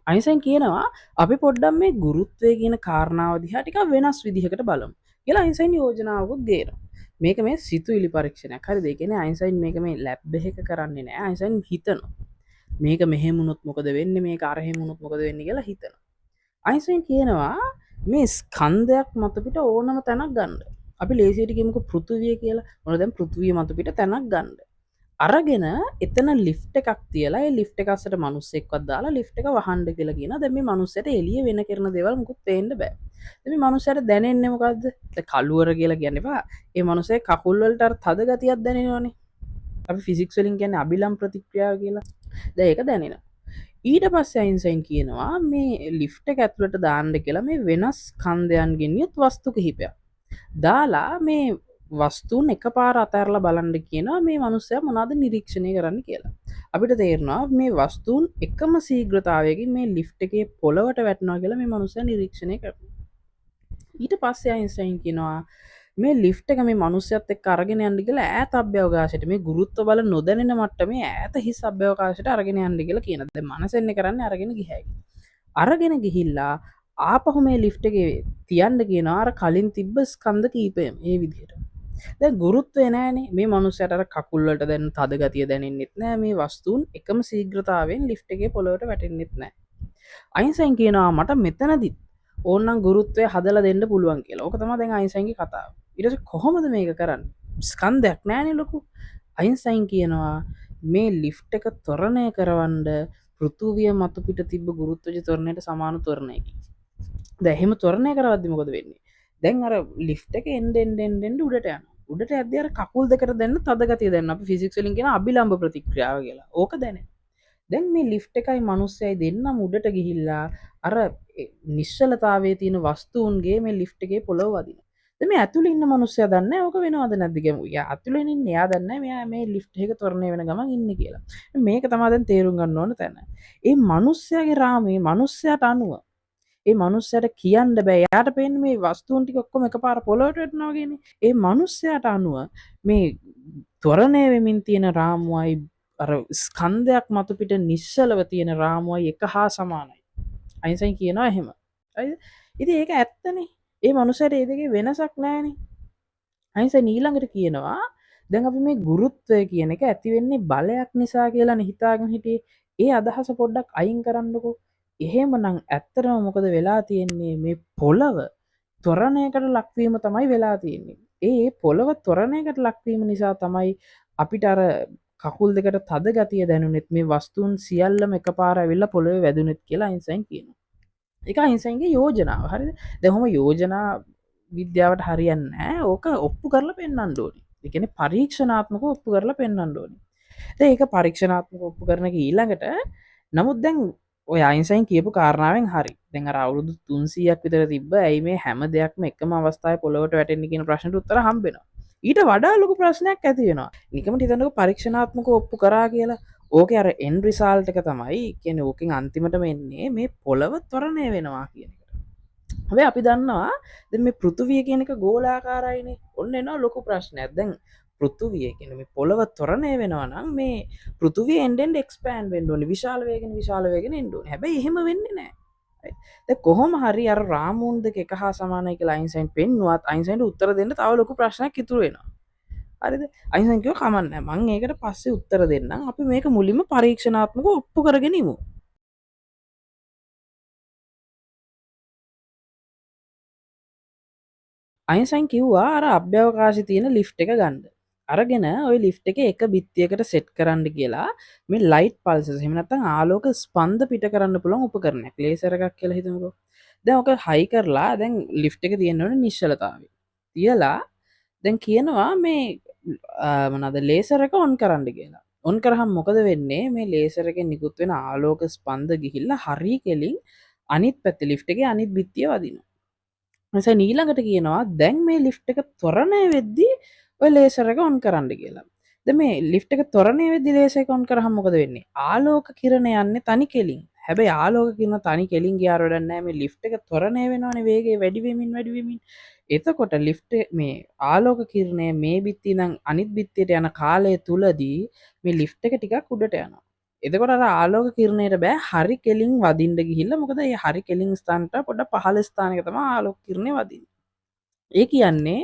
අයින්ස්ටයින් කියනවා අපි පොඩ්ඩක් මේ ගුරුත්වය කියන කාරණාව දිහා ටිකක් වෙනස් විදිහකට බලමු කියලා අයින්ස්ටයින් යෝජනාවකුත් ගේනවා. මේක මේ සිතුවිලි පරීක්ෂණයක්. හරිද? ඒ කියන්නේ අයින්ස්ටයින් මේක මේ ලැබ් එකක කරන්නේ නැහැ. අයින්ස්ටයින් හිතනවා. මේක මෙහෙම වුණොත් මොකද වෙන්නේ? මේක අරහෙම වුණොත් මොකද වෙන්නේ කියලා හිතනවා. අයින්ස්ටයින් කියනවා මේ ස්කන්ධයක් මත පිට ඕනම තැනක් ගන්න. අපි ලේසියට කියමුකෝ පෘථුවිය කියලා. මොන දැන් පෘථුවිය මත පිට තැනක් ගන්න. අරගෙන එතන ලිෆ්ට් එකක් තියලා ඒ ලිෆ්ට් එක අස්සට මිනිස්සෙක්වත් දාලා ලිෆ්ට් එක වහන්න කියලා කියනවා. දැන් මේ මිනිස්සට එළිය වෙන කරන දේවල් මුකුත් පේන්න බෑ. දැන් මේ මිනිස්සට දැනෙන්නේ මොකද්ද? කළුවර කියලා කියන්න එපා. ඒ මිනිස්සේ කකුල් වලට අර තද ගතියක් දැනෙනවනේ. අපි ෆිසික්ස් වලින් කියන්නේ අබිලම් ප්‍රතික්‍රියාව කියලා. දැන් ඒක දැනෙනවා. ඊට පස්සේ අයින්ස්ටයින් කියනවා මේ ලිෆ්ට් එක ඇතුළට දාන්න කියලා මේ වෙනස් ස්කන්ධයන්ගෙන් යුත් වස්තු කිහිපයක්. දාලා මේ වස්තුන් එකපාර අතහැරලා බලන්න කියනවා මේ මිනිස්සයා මොනවද නිරීක්ෂණය කරන්න කියලා. අපිට තේරෙනවා මේ වස්තුන් එකම ශීඝ්‍රතාවයකින් මේ ලිෆ්ට් එකේ පොළවට වැටෙනවා කියලා මේ මිනිස්සයා නිරීක්ෂණය කරනවා. ඊට පස්සේ අයින්ස්ටයින් කියනවා මේ ලිෆ්ට් එක මේ මිනිස්සයත් එක්ක අරගෙන යන්න කියලා ඈත අභ්‍යවකාශයට මේ ගුරුත්ව බල නොදැනෙන මට්ටමේ ඈත හිස් අභ්‍යවකාශයට අරගෙන යන්න කියලා කියනවා. දැන් මනසෙන්නේ කරන්නේ අරගෙන ගියයි. අරගෙන ගිහිල්ලා ආපහු මේ ලිෆ්ට් එකේ තියන්න කියනවා අර කලින් තිබ්බ ස්කන්ධ කීපයම මේ විදිහට. දැන් ගුරුත්වය නෑනේ මේ මනුස්සයට අර කකුල් වලට දැන් තද ගතිය දැනෙන්නෙත් නෑ මේ වස්තුන් එකම ශීඝ්‍රතාවයෙන් ලිෆ්ට් එකේ පොළොවට වැටෙන්නෙත් නෑ. අයින්ස්ටයින් කියනවා මට මෙතනදිත් ඕනනම් ගුරුත්වය හදලා දෙන්න පුළුවන් කියලා. ඕක තමයි දැන් අයින්ස්ටයින්ගේ කතාව. ඊට පස්සේ කොහොමද මේක කරන්නේ? ස්කන්ධයක් නෑනේ ලොකු. අයින්ස්ටයින් කියනවා මේ ලිෆ්ට් එක ත්වරණය කරවන්න පෘථුවිය මතු පිට තිබ්බ ගුරුත්වජ ත්වරණයට සමාන ත්වරණයකින්. දැන් එහෙම ත්වරණය කරවද්දි මොකද වෙන්නේ? දැන් අර ලිෆ්ට් එක එන්න උඩට යනවා. උඩට යද්දී අර කකුල් දෙකට දැන්න තද ගතිය දැනෙනවා. අපි ෆිසික්ස් වලින් කියන අභිලම්භ ප්‍රතික්‍රියාව කියලා. ඕක දැනෙනවා. දැන් මේ ලිෆ්ට් එකයි මිනිස්සයයි දෙන්නම උඩට ගිහිල්ලා අර නිශ්චලතාවයේ තියෙන වස්තුන්ගේ මේ ලිෆ්ට් එකේ පොළව වදිනවා. දැන් මේ ඇතුළේ ඉන්න මිනිස්සයා දන්නේ නැහැ ඕක වෙනවද නැද්ද කියලා. යා ඇතුළේ ඉන්නේ එයා දන්නේ නැහැ මෙයා මේ ලිෆ්ට් එක ත්වරණය වෙන ගමන් ඉන්නේ කියලා. මේක තමයි දැන් තේරුම් ගන්න ඕන තැන. ඒ මිනිස්සයාගේ රාමයේ මිනිස්සයාට අනුව ඒ මනුස්සයට කියන්න බෑ. යාට පේන්නේ මේ වස්තුන් ටික ඔක්කොම එකපාර පොළොවට වැටෙනවා කියන්නේ. ඒ මනුස්සයාට අනුව මේ ත්වරණය වෙමින් තියෙන රාමුවයි අර ස්කන්ධයක් මතු පිට නිශ්චලව තියෙන රාමුවයි එක හා සමානයි. අයින්ස්ටයින් කියනවා එහෙම. හරිද? ඉතින් ඒක ඇත්තනේ. ඒ මනුස්සයට ඒ දෙකේ වෙනසක් නැහැනේ. අයින්ස්ටයින් ඊළඟට කියනවා දැන් අපි මේ ගුරුත්වය කියන එක ඇති වෙන්නේ බලයක් නිසා කියලානේ හිතාගෙන හිටියේ. ඒ අදහස පොඩ්ඩක් අයින් කරන්නකෝ. එහෙමනම් ඇත්තටම මොකද වෙලා තියෙන්නේ මේ පොළව ත්වරණයකට ලක්වීම තමයි වෙලා තියෙන්නේ. ඒ පොළව ත්වරණයකට ලක්වීම නිසා තමයි අපිට අර කකුල් දෙකට තද ගතිය දැනුනෙත් මේ වස්තුන් සියල්ලම එකපාර ඇවිල්ලා පොළවේ වැදුනෙත් කියලා අයින්ස්ටයින් කියනවා. ඒක අයින්ස්ටයින්ගේ යෝජනාව. හරිද? දැන් ඔහොම යෝජනා විද්‍යාවට හරියන්නේ නැහැ. ඕක ඔප්පු කරලා පෙන්වන්න ඕනේ. ඒ කියන්නේ පරීක්ෂණාත්මකව ඔප්පු කරලා පෙන්වන්න ඕනේ. දැන් ඒක පරීක්ෂණාත්මකව ඔප්පු කරන එක ඊළඟට නමුත් දැන් ඔය අයින්ස්ටයින් කියපු කාරණාවෙන් හරි. දැන් අර අවුරුදු 300ක් විතර තිබ්බ ඇයි මේ හැම දෙයක්ම එකම අවස්ථාවේ පොළොවට වැටෙන්නේ කියන ප්‍රශ්නට උත්තර හම්බ වෙනවා. ඊට වඩා ලොකු ප්‍රශ්නයක් ඇති වෙනවා. නිකමට හිතන්නකෝ පරීක්ෂණාත්මකව ඔප්පු කරා කියලා. ඕකේ අර end result එක තමයි කියන්නේ ඕකෙන් අන්තිමටම එන්නේ මේ පොළව ත්වරණය වෙනවා කියන එකට. හැබැයි අපි දන්නවා දැන් මේ පෘථුවිය කියන එක ගෝලාකාරයිනේ. ඔන්න එනවා ලොකු ප්‍රශ්නයක්. දැන් පෘථුවිය කියන මේ පොළව ත්වරණය වෙනවා නම් මේ පෘථුවිය end end expand වෙන්න ඕනේ. විශාල වේගෙන් එන්න ඕනේ. හැබැයි එහෙම වෙන්නේ නැහැ. දැන් කොහොම හරි අර රාමුන් දෙක එක හා සමානයි කියලා අයින්ස්ටයින් පෙන්නුවත් අයින්ස්ටයින්ට උත්තර දෙන්න තව ලොකු ප්‍රශ්නයක් ඉතුරු වෙනවා. හරිද? අයින්ස්ටයින් කිව්වා කමක් නැහැ. මම ඒකට පස්සේ උත්තර දෙන්නම්. අපි මේක මුලින්ම පරීක්ෂණාත්මකව ඔප්පු කරගෙන ඉමු. අයින්ස්ටයින් කිව්වා අර අභ්‍යවකාශයේ තියෙන ලිෆ්ට් එක ගන්න. අරගෙන ওই ලිෆ්ට් එකේ එක බිත්තියකට සෙට් කරන්න කියලා මේ ලයිට් පල්සස් එහෙම නැත්නම් ආලෝක ස්පන්ද පිට කරන්න පුළුවන් උපකරණයක්. ලේසර් එකක් කියලා හිතමුකෝ. දැන් ඔක හයි කරලා දැන් ලිෆ්ට් එක තියෙන්න ඕනේ නිශ්චලතාවය. තියලා දැන් කියනවා මේ මොනවාද ලේසර් එක ඔන් කරන්න කියලා. ඔන් කරාම මොකද වෙන්නේ? මේ ලේසර් එකෙන් නිකුත් වෙන ආලෝක ස්පන්ද ගිහිල්ලා හරි කෙලින් අනිත් පැත්තේ ලිෆ්ට් එකේ අනිත් බිත්තිය වදිනවා. නිසා ඊළඟට කියනවා දැන් මේ ලිෆ්ට් එක ත්වරණය වෙද්දී ඔය ලේසර් එක ඔන් කරන්න කියලා. දැන් මේ ලිෆ්ට් එක ත්වරණය වෙද්දී ලේසර් එක ඔන් කරාම මොකද වෙන්නේ? ආලෝක කිරණ යන්නේ තනි කෙලින්. හැබැයි ආලෝක කිරණ තනි කෙලින් ගියාර වැඩක් නැහැ. මේ ලිෆ්ට් එක ත්වරණය වෙනවනේ වේගය වැඩි වෙමින්. එතකොට ලිෆ්ට් මේ ආලෝක කිරණය මේ බිත්තිය ඉඳන් අනිත් බිත්තියට යන කාලය තුලදී මේ ලිෆ්ට් එක ටිකක් උඩට යනවා. එතකොට අර ආලෝක කිරණයට බෑ හරි කෙලින් වදින්න ගිහිල්ලා මොකද මේ හරි කෙලින් ස්ථානට පොඩ්ඩක් පහළ ස්ථානයක තමයි ආලෝක කිරණය වදින්නේ. ඒ කියන්නේ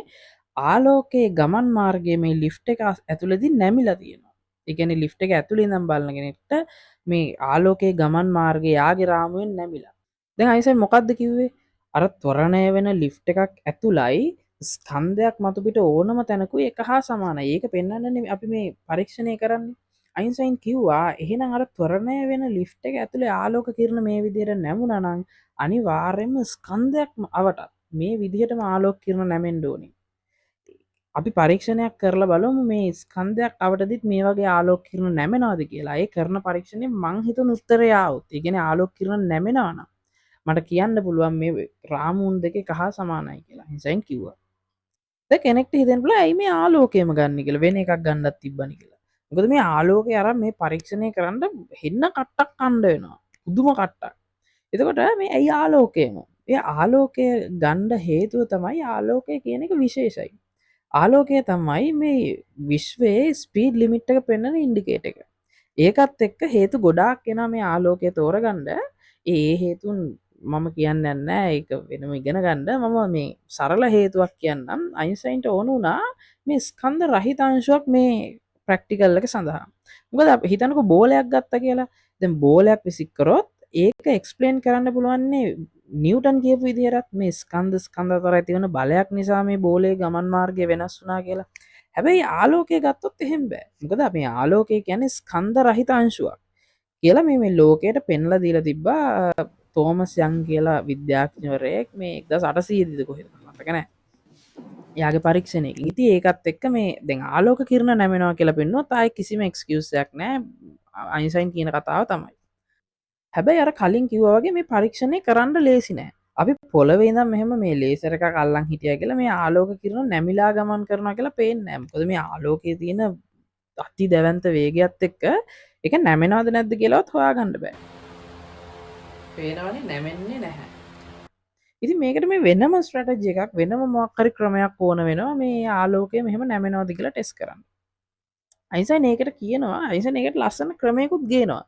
ආලෝකයේ ගමන් මාර්ගය මේ ලිෆ්ට් එක ඇතුළේදී නැමිලා තියෙනවා. ඒ කියන්නේ ලිෆ්ට් එක ඇතුළේ ඉඳන් බලන කෙනෙක්ට මේ ආලෝකයේ ගමන් මාර්ගය යාගේ රාමුවෙන් නැමිලා. දැන් අයිසෙන් මොකද්ද කිව්වේ? අර ත්වරණය වෙන ලිෆ්ට් එකක් ඇතුළයි ස්කන්ධයක් මතු පිට ඕනම තැනකුයි එක හා සමානයි. ඒක පෙන්වන්නනේ අපි මේ පරීක්ෂණය කරන්නේ. අයින්ස්ටයින් කිව්වා එහෙනම් අර ත්වරණය වෙන ලිෆ්ට් එක ඇතුලේ ආලෝක කිරණ මේ විදිහට නැමුණා නම් අනිවාර්යයෙන්ම ස්කන්ධයක්ම අවටත් මේ විදිහටම ආලෝක කිරණ නැමෙන්න ඕනේ. අපි පරීක්ෂණයක් කරලා බලමු මේ ස්කන්ධයක් අවටදිත් මේ වගේ ආලෝක කිරණ නැමෙනවද කියලා. ඒ කරන පරීක්ෂණයෙන් මං හිතන උත්තරය ආවොත්, ඒ කියන්නේ ආලෝක කිරණ නැමෙනවා නම් මට කියන්න පුළුවන් මේ රාමුන් දෙක එක හා සමානයි කියලා. අයින්ස්ටයින් කිව්වා. දැන් කෙනෙක්ට හිතෙන්න පුළුවන් ඇයි මේ ආලෝකයම ගන්න කියලා වෙන එකක් ගන්නත් තිබ්බනේ කියලා. මොකද මේ ආලෝකය අරන් මේ පරීක්ෂණය කරන්න හෙන්න කට්ටක් කණ්ඩ වෙනවා. පුදුම කට්ටක්. එතකොට මේ ඇයි ආලෝකයම? ඒ ආලෝකය ගන්න හේතුව තමයි ආලෝකය කියන එක විශේෂයි. ආලෝකය තමයි මේ විශ්වයේ ස්පීඩ් ලිමිට් එක පෙන්වන ඉන්ඩිකේටර් එක. ඒකත් එක්ක හේතු ගොඩාක් එනවා මේ ආලෝකය තෝරගන්න. ඒ හේතුන් මම කියන්න නෑ ඒක වෙනම ඉගෙන ගන්න. මම මේ සරල හේතුවක් කියන්නම්. අයින්ස්ටයින්ට ඕන වුණා මේ ස්කන්ධ රහිත අංශුවක් මේ ප්‍රැක්ටිකල් එක සඳහා. මොකද අපි හිතන්නකෝ බෝලයක් ගත්තා කියලා. දැන් බෝලයක් විසික් කරොත් ඒක එක්ස්ප්ලেইন කරන්න පුළුවන්නේ නිව්ටන් කියපු විදිහට මේ ස්කන්ධ අතර ඇති වෙන බලයක් නිසා මේ බෝලේ ගමන් මාර්ගය වෙනස් වුණා කියලා. හැබැයි ආලෝකය ගත්තොත් එහෙම බෑ. මොකද මේ ආලෝකය කියන්නේ ස්කන්ධ රහිත අංශුවක්. කියලා මේ ලෝකයට පෙන්ලා දීලා තිබ්බා තෝමස් යන් කියලා විද්‍යාඥවරයෙක් මේ 1800 දී කොහෙද මතක නැහැ. එයාගේ පරීක්ෂණයකින්. ඉතින් ඒකත් එක්ක මේ දැන් ආලෝක කිරණ නැමෙනවා කියලා පෙන්නුවොත් ආයේ කිසිම එක්ස්කියුස් එකක් නැහැ. අයින්ස්ටයින් කියන කතාව තමයි. හැබැයි අර කලින් කිව්වා වගේ මේ පරීක්ෂණය කරන්න ලේසි නෑ. අපි පොළවේ ඉඳන් මෙහෙම මේ ලේසර් එකක් අල්ලන් හිටියා කියලා මේ ආලෝක කිරණ නැමිලා ගමන් කරනවා කියලා පේන්නේ නෑ. මොකද මේ ආලෝකයේ තියෙන අති දැවැන්ත වේගයත් එක්ක ඒක නැමෙනවද නැද්ද කියලාවත් හොයාගන්න බෑ. පේනවනේ නැමෙන්නේ නැහැ. ඉතින් මේකට මේ වෙනම ස්ට්‍රැටජි එකක් වෙනම මොකක් හරි ක්‍රමයක් ඕන වෙනවා මේ ආලෝකය මෙහෙම නැමෙනවද කියලා ටෙස්ට් කරන්න. අයින්ස්ටයින් ඒකට කියනවා අයින්ස්ටයින් ඒකට ලස්සන ක්‍රමයකුත් ගේනවා.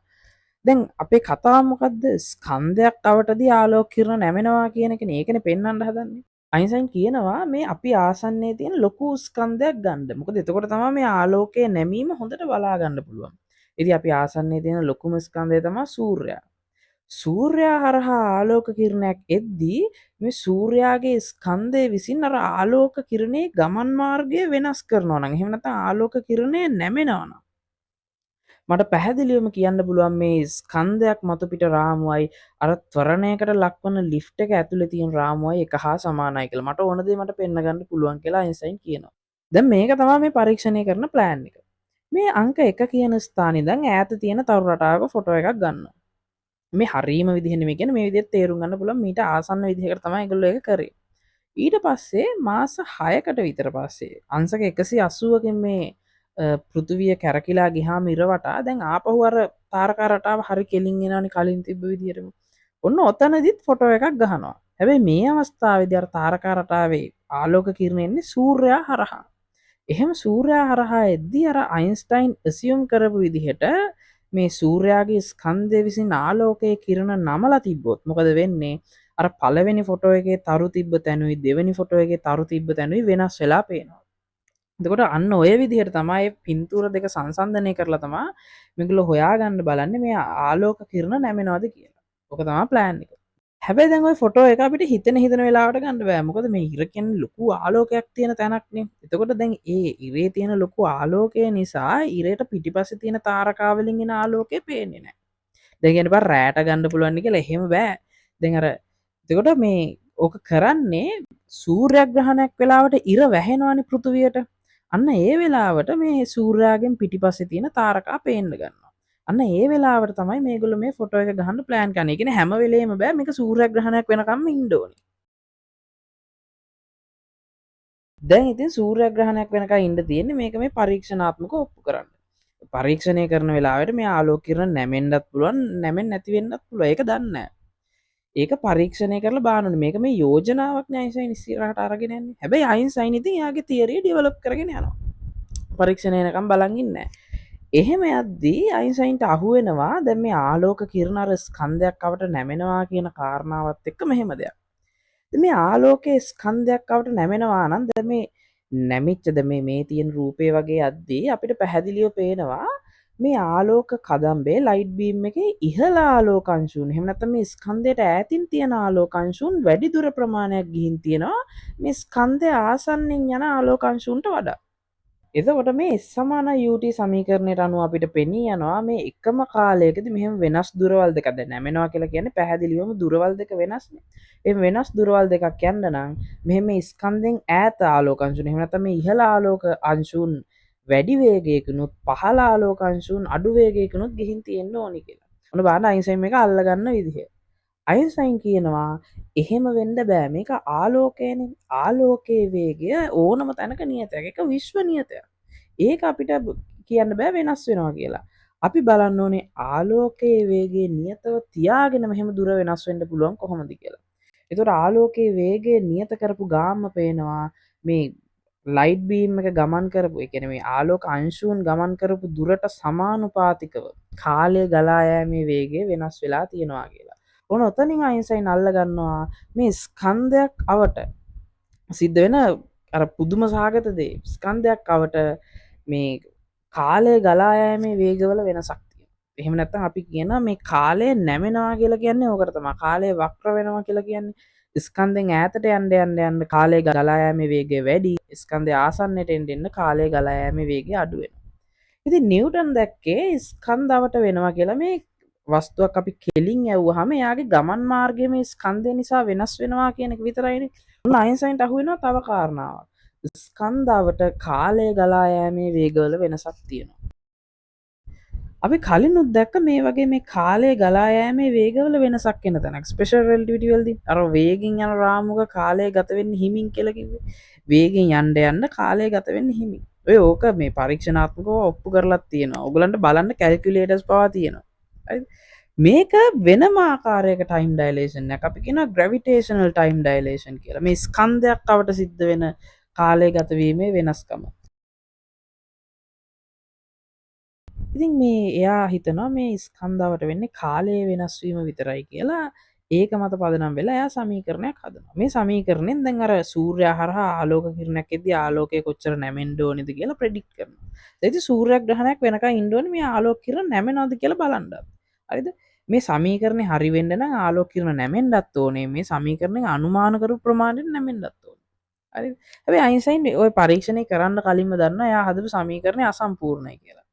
දැන් අපේ කතාව මොකද්ද? ස්කන්ධයක් අවටදී ආලෝක කිරණ නැමෙනවා කියන එකනේ. ඒකනේ පෙන්වන්න හදන්නේ. අයින්ස්ටයින් කියනවා මේ අපි ආසන්නයේ තියෙන ලොකු ස්කන්ධයක් ගන්න. මොකද එතකොට තමයි මේ ආලෝකයේ නැමීම හොඳට බලා ගන්න පුළුවන්. ඉතින් අපි ආසන්නයේ තියෙන ලොකුම ස්කන්ධය තමයි සූර්යයා. සූර්යයා හරහා ආලෝක කිරණයක් එද්දී මේ සූර්යාගේ ස්කන්ධය විසින් අර ආලෝක කිරණේ ගමන් මාර්ගය වෙනස් කරනවා නම් එහෙම නැත්නම් ආලෝක කිරණය නැමෙනවා නම් මට පැහැදිලිවම කියන්න පුළුවන් මේ ස්කන්ධයක් මතු පිට රාමුවයි අර ත්වරණයකට ලක්වන ලිෆ්ට් එක ඇතුලේ තියෙන රාමුවයි එක හා සමානයි කියලා. මට ඕන දේ මට පෙන්න ගන්න පුළුවන් කියලා අයින්ස්ටයින් කියනවා. දැන් මේක තමයි මේ පරීක්ෂණය කරන ප්ලෑන් එක. මේ අංක 1 කියන ස්ථානේ ඉඳන් ඈත තියෙන තරු රටාවක ෆොටෝ එකක් ගන්නවා. මේ හරීම විදිහ නෙමෙයි කියන්නේ මේ විදිහට තේරුම් ගන්න පුළුවන් මීට ආසන්න විදිහකට තමයි ඒගොල්ලෝ ඒක කරේ. ඊට පස්සේ මාස 6කට විතර පස්සේ අංශක 180කින් මේ පෘථිවිය කැරකිලා ගියාම ඉර වටා දැන් ආපහු අර තාරකා රටාව හරි කෙලින් එනවනේ කලින් තිබ්බ විදිහටම. ඔන්න ඔතනදිත් ෆොටෝ එකක් ගහනවා. හැබැයි මේ අවස්ථාවේදී අර තාරකා රටාවේ ආලෝක කිරණ එන්නේ සූර්යයා හරහා. එහෙම සූර්යයා හරහා එද්දී අර අයින්ස්ටයින් ඇසියුම් කරපු විදිහට මේ සූර්යාගේ ස්කන්ධය විසින් ආලෝකයේ කිරණ නමලා තිබ්බොත් මොකද වෙන්නේ? අර පළවෙනි ෆොටෝ එකේ තරු තිබ්බ තැනුයි දෙවෙනි ෆොටෝ එකේ තරු තිබ්බ තැනුයි වෙනස් වෙලා පේනවා. එතකොට අන්න ඔය විදිහට තමයි පින්තූර දෙක සංසන්ධනය කරලා තමා මේගොල්ලෝ හොයාගන්න බලන්නේ මේ ආලෝක කිරණ නැමෙනවද කියලා. ඕක තමයි ප්ලෑන් එක. හැබැයි දැන් ওই ෆොටෝ එක අපිට හිතෙන වෙලාවට ගන්න බෑ. මොකද මේ ඉර කියන්නේ ලොකු ආලෝකයක් තියෙන තැනක්නේ. එතකොට දැන් ඒ ඉරේ තියෙන ලොකු ආලෝකය නිසා ඉරේට පිටිපස්සේ තියෙන තාරකා වලින් එන ආලෝකය පේන්නේ නැහැ. දැන් කියන්න බෑ රෑට ගන්න පුළුවන් කියලා එහෙම බෑ. දැන් අර එතකොට මේ ඕක කරන්නේ සූර්යග්‍රහණයක් වෙලාවට ඉර වැහෙනවනේ පෘථුවියට. අන්න ඒ වෙලාවට මේ සූර්යාගෙන් පිටිපස්සේ තියෙන තාරකා පේන්න ගන්නවා. අන්න ඒ වෙලාවට තමයි මේගොල්ලෝ මේ ෆොටෝ එක ගහන්න ප්ලෑන් කරන්නේ. ඒ කියන්නේ හැම වෙලේම බෑ මේක සූර්යග්‍රහණයක් වෙනකම්ම ඉන්න ඕනේ. දැන් ඉතින් සූර්යග්‍රහණයක් වෙනකන් ඉන්න තියෙන්නේ මේක මේ පරීක්ෂණාත්මකව ඔප්පු කරන්න. පරීක්ෂණය කරන වෙලාවට මේ ආලෝක කිරණ නැමෙන්නත් පුළුවන් නැමෙන්නේ නැති වෙන්නත් පුළුවන්. ඒක දන්නේ නැහැ. ඒක පරීක්ෂණය කරලා බලන්න ඕනේ. මේක මේ යෝජනාවක් නේ අයින්ස්ටයින් ඉස්සරහට අරගෙන යන්නේ. හැබැයි අයින්ස්ටයින් ඉතින් එයාගේ තියරිය ඩෙවලොප් කරගෙන යනවා. පරීක්ෂණය එනකම් බලන් ඉන්නේ නැහැ. එහෙම යද්දී අයින්ස්ටයින්ට අහුවෙනවා දැන් මේ ආලෝක කිරණ අර ස්කන්ධයක් අවට නැමෙනවා කියන කාරණාවත් එක්ක මෙහෙම දෙයක්. දැන් මේ ආලෝකයේ ස්කන්ධයක් අවට නැමෙනවා නම් දැන් මේ නැමිච්ච මේ තියෙන රූපේ වගේ යද්දී අපිට පැහැදිලිව පේනවා මේ ආලෝක කදම්බේ ලයිට් බීම් එකේ ඉහළ ආලෝක අංශුන් එහෙම නැත්නම් මේ ස්කන්ධයට ඈතින් තියෙන ආලෝක අංශුන් වැඩි දුර ප්‍රමාණයක් ගිහින් තියෙනවා මේ ස්කන්ධය ආසන්නෙන් යන ආලෝක අංශුන්ට වඩා. එතකොට මේ S සමාන UT සමීකරණයට අනුව අපිට පෙනී යනවා මේ එකම කාලයකදී මෙහෙම වෙනස් දුරවල් දෙකක් දැන් නැමෙනවා කියලා කියන්නේ පැහැදිලිවම දුරවල් දෙක වෙනස්නේ. ඒ වෙනස් දුරවල් දෙකක් යන්න නම් මෙහෙම මේ ස්කන්ධෙන් ඈත ආලෝක අංශුන් එහෙම නැත්නම් මේ ඉහළ ආලෝක අංශුන් වැඩි වේගයකිනුත් පහළ ආලෝක අංශුන් අඩු වේගයකිනුත් ගිහින් තියෙන්න ඕනි කියලා. ඔන්න බලන්න අයින්ස්ටයින් මේක අල්ලගන්න විදිහ. අයින්ස්ටයින් කියනවා එහෙම වෙන්න බෑ මේක ආලෝකයනේ. ආලෝකයේ වේගය ඕනම තැනක නියතයක්. ඒක විශ්ව නියතයක්. ඒක අපිට කියන්න බෑ වෙනස් වෙනවා කියලා. අපි බලන්න ඕනේ ආලෝකයේ වේගය නියතව තියාගෙන මෙහෙම දුර වෙනස් වෙන්න පුළුවන් කොහොමද කියලා. ඒතකොට ආලෝකයේ වේගය නියත කරපු ගාම පේනවා මේ ලයිට් බීම් එක ගමන් කරපු ඒ කියන්නේ මේ ආලෝක අංශුන් ගමන් කරපු දුරට සමානුපාතිකව කාලය ගලා යෑමේ වේගය වෙනස් වෙලා තියෙනවා කියලා. ඔන්න ඔතනින් අයින්ස්ටයින් අල්ල ගන්නවා මේ ස්කන්ධයක් අවට සිද්ධ වෙන අර පුදුම සහගත දේ. ස්කන්ධයක් අවට මේ කාලය ගලා යෑමේ වේගවල වෙනසක් තියෙනවා. එහෙම නැත්නම් අපි කියනවා මේ කාලය නැමෙනවා කියලා කියන්නේ ඕකට තමයි. කාලය වක්‍ර වෙනවා කියලා කියන්නේ ස්කන්ධෙන් ඈතට යන්න කාලය ගලා යෑමේ වේගය වැඩි. ස්කන්ධය ආසන්නයට එන්න කාලය ගලා යෑමේ වේගය අඩු වෙනවා. ඉතින් නිව්ටන් දැක්කේ ස්කන්ධවට වෙනවා කියලා මේ වස්තුවක් අපි කෙලින් ඇව්වහම එයාගේ ගමන් මාර්ගය මේ ස්කන්ධය නිසා වෙනස් වෙනවා කියන එක විතරයිනේ. ඔන්න අයින්ස්ටයින්ට අහු වෙනවා තව කාරණාවක්. ස්කන්ධවට කාලය ගලා යෑමේ වේගවල වෙනසක් තියෙනවා. අපි කලිනුත් දැක්ක මේ වගේ මේ කාලය ගලා යෑමේ වේගවල වෙනසක් වෙන තැනක්. ස්පෙෂල් රිලටිවිටි වලදී අර වේගෙන් යන රාමුවක කාලය ගත වෙන්නේ හිමින් කියලා කිව්වේ. වේගෙන් යන්න කාලය ගත වෙන්නේ හිමින්. ඔය ඕක මේ පරීක්ෂණාත්මකව ඔප්පු කරලා තියෙනවා. ඔයගලන්ට බලන්න කැල්කියුලේටර්ස් පවා තියෙනවා. හරිද? මේක වෙනම ආකාරයක ටයිම් ඩයලේෂන් එකක්. අපි කියනවා ග්‍රැවිටේෂනල් ටයිම් ඩයලේෂන් කියලා. මේ ස්කන්ධයක් අවට සිද්ධ වෙන කාලය ගත වීමේ වෙනස්කම. ඉතින් මේ එයා හිතනවා මේ ස්කන්ධාවට වෙන්නේ කාලය වෙනස් වීම විතරයි කියලා. ඒක මත පදනම් වෙලා එයා සමීකරණයක් හදනවා. මේ සමීකරණයෙන් දැන් අර සූර්යයා හරහා ආලෝක කිරණයක් එද්දී ආලෝකය කොච්චර නැමෙන්න ඕනේද කියලා ප්‍රෙඩික්ට් කරනවා. ඒ ඉතින් සූර්යග්‍රහණයක් වෙනකන් ඉන්න ඕනේ මේ ආලෝක කිරණ නැමෙනවද කියලා බලන්න. හරිද? මේ සමීකරණේ හරි වෙන්න නම් ආලෝක කිරණ නැමෙන්නත් ඕනේ. මේ සමීකරණයෙන් අනුමාන කරපු ප්‍රමාණයට නැමෙන්නත් ඕනේ. හරිද? හැබැයි අයින්ස්ටයින් ওই පරීක්ෂණය කරන්න කලින්ම දන්නා එයා හදපු සමීකරණය අසම්පූර්ණයි කියලා.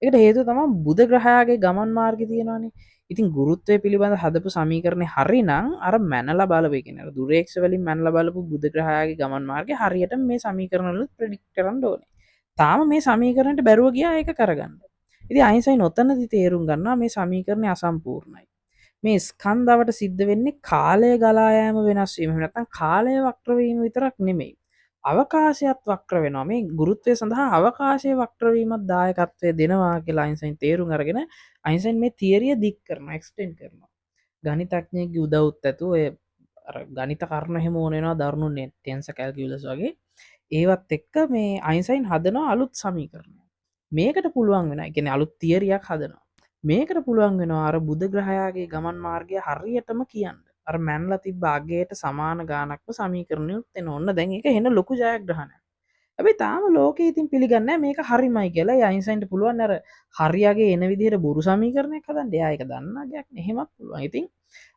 ඒකට හේතුව තමයි බුධ ග්‍රහයාගේ ගමන් මාර්ගය තියෙනවානේ. ඉතින් ගුරුත්වය පිළිබඳ හදපු සමීකරණේ හරිනම් අර මැනලා බලපු ඒ කියන්නේ අර දුරේක්ෂ වලින් මැනලා බලපු බුධ ග්‍රහයාගේ ගමන් මාර්ගය හරියට මේ සමීකරණ වල ප්‍රෙඩික්ට් කරන්න ඕනේ. තාම මේ සමීකරණයට බැරුව ගියා ඒක කරගන්න. ඉතින් අයින්ස්ටයින් ඔතනදී තේරුම් ගන්නවා මේ සමීකරණය අසම්පූර්ණයි. මේ ස්කන්ධවට සිද්ධ වෙන්නේ කාලය ගලා යෑම වෙනස් වීම. එහෙම නැත්නම් කාලය වක්‍ර වීම විතරක් නෙමෙයි. අවකාශයත් වක්‍ර වෙනවා. මේ ගුරුත්වය සඳහා අවකාශයේ වක්‍ර වීමත් දායකත්වය දෙනවා කියලා අයින්ස්ටයින් තේරුම් අරගෙන අයින්ස්ටයින් මේ තියරිය දික් කරනවා, එක්ස්ටෙන්ඩ් කරනවා. ගණිතඥයෙක්ගේ උදව්ත් ඇතුව ඔය අර ගණිත කර්ණ එහෙම ඕන වෙනවා දරුණු ටෙන්සර් කැල්කියුලස් වගේ. ඒවත් එක්ක මේ අයින්ස්ටයින් හදනවා අලුත් සමීකරණයක්. මේකට පුළුවන් වෙනවා. ඒ කියන්නේ අලුත් තියරියක් හදනවා. මේකට පුළුවන් වෙනවා අර බුධ ග්‍රහයාගේ ගමන් මාර්ගය හරියටම කියන්න. අර මැනලා තිබ්බ අගයට සමාන ගානක්ම සමීකරණයුත් එන ඔන්න දැන් ඒක එන ලොකු ජයග්‍රහණයක්. හැබැයි තාම ලෝකේ ඉතින් පිළිගන්නේ නැහැ මේක හරිමයි කියලා. ඒ අයින්ස්ටයින්ට පුළුවන් අර හරියගේ එන විදිහට බොරු සමීකරණයක් හදන්න. එයා ඒක දන්නා දෙයක් නේ. එහෙමත් පුළුවන්. ඉතින්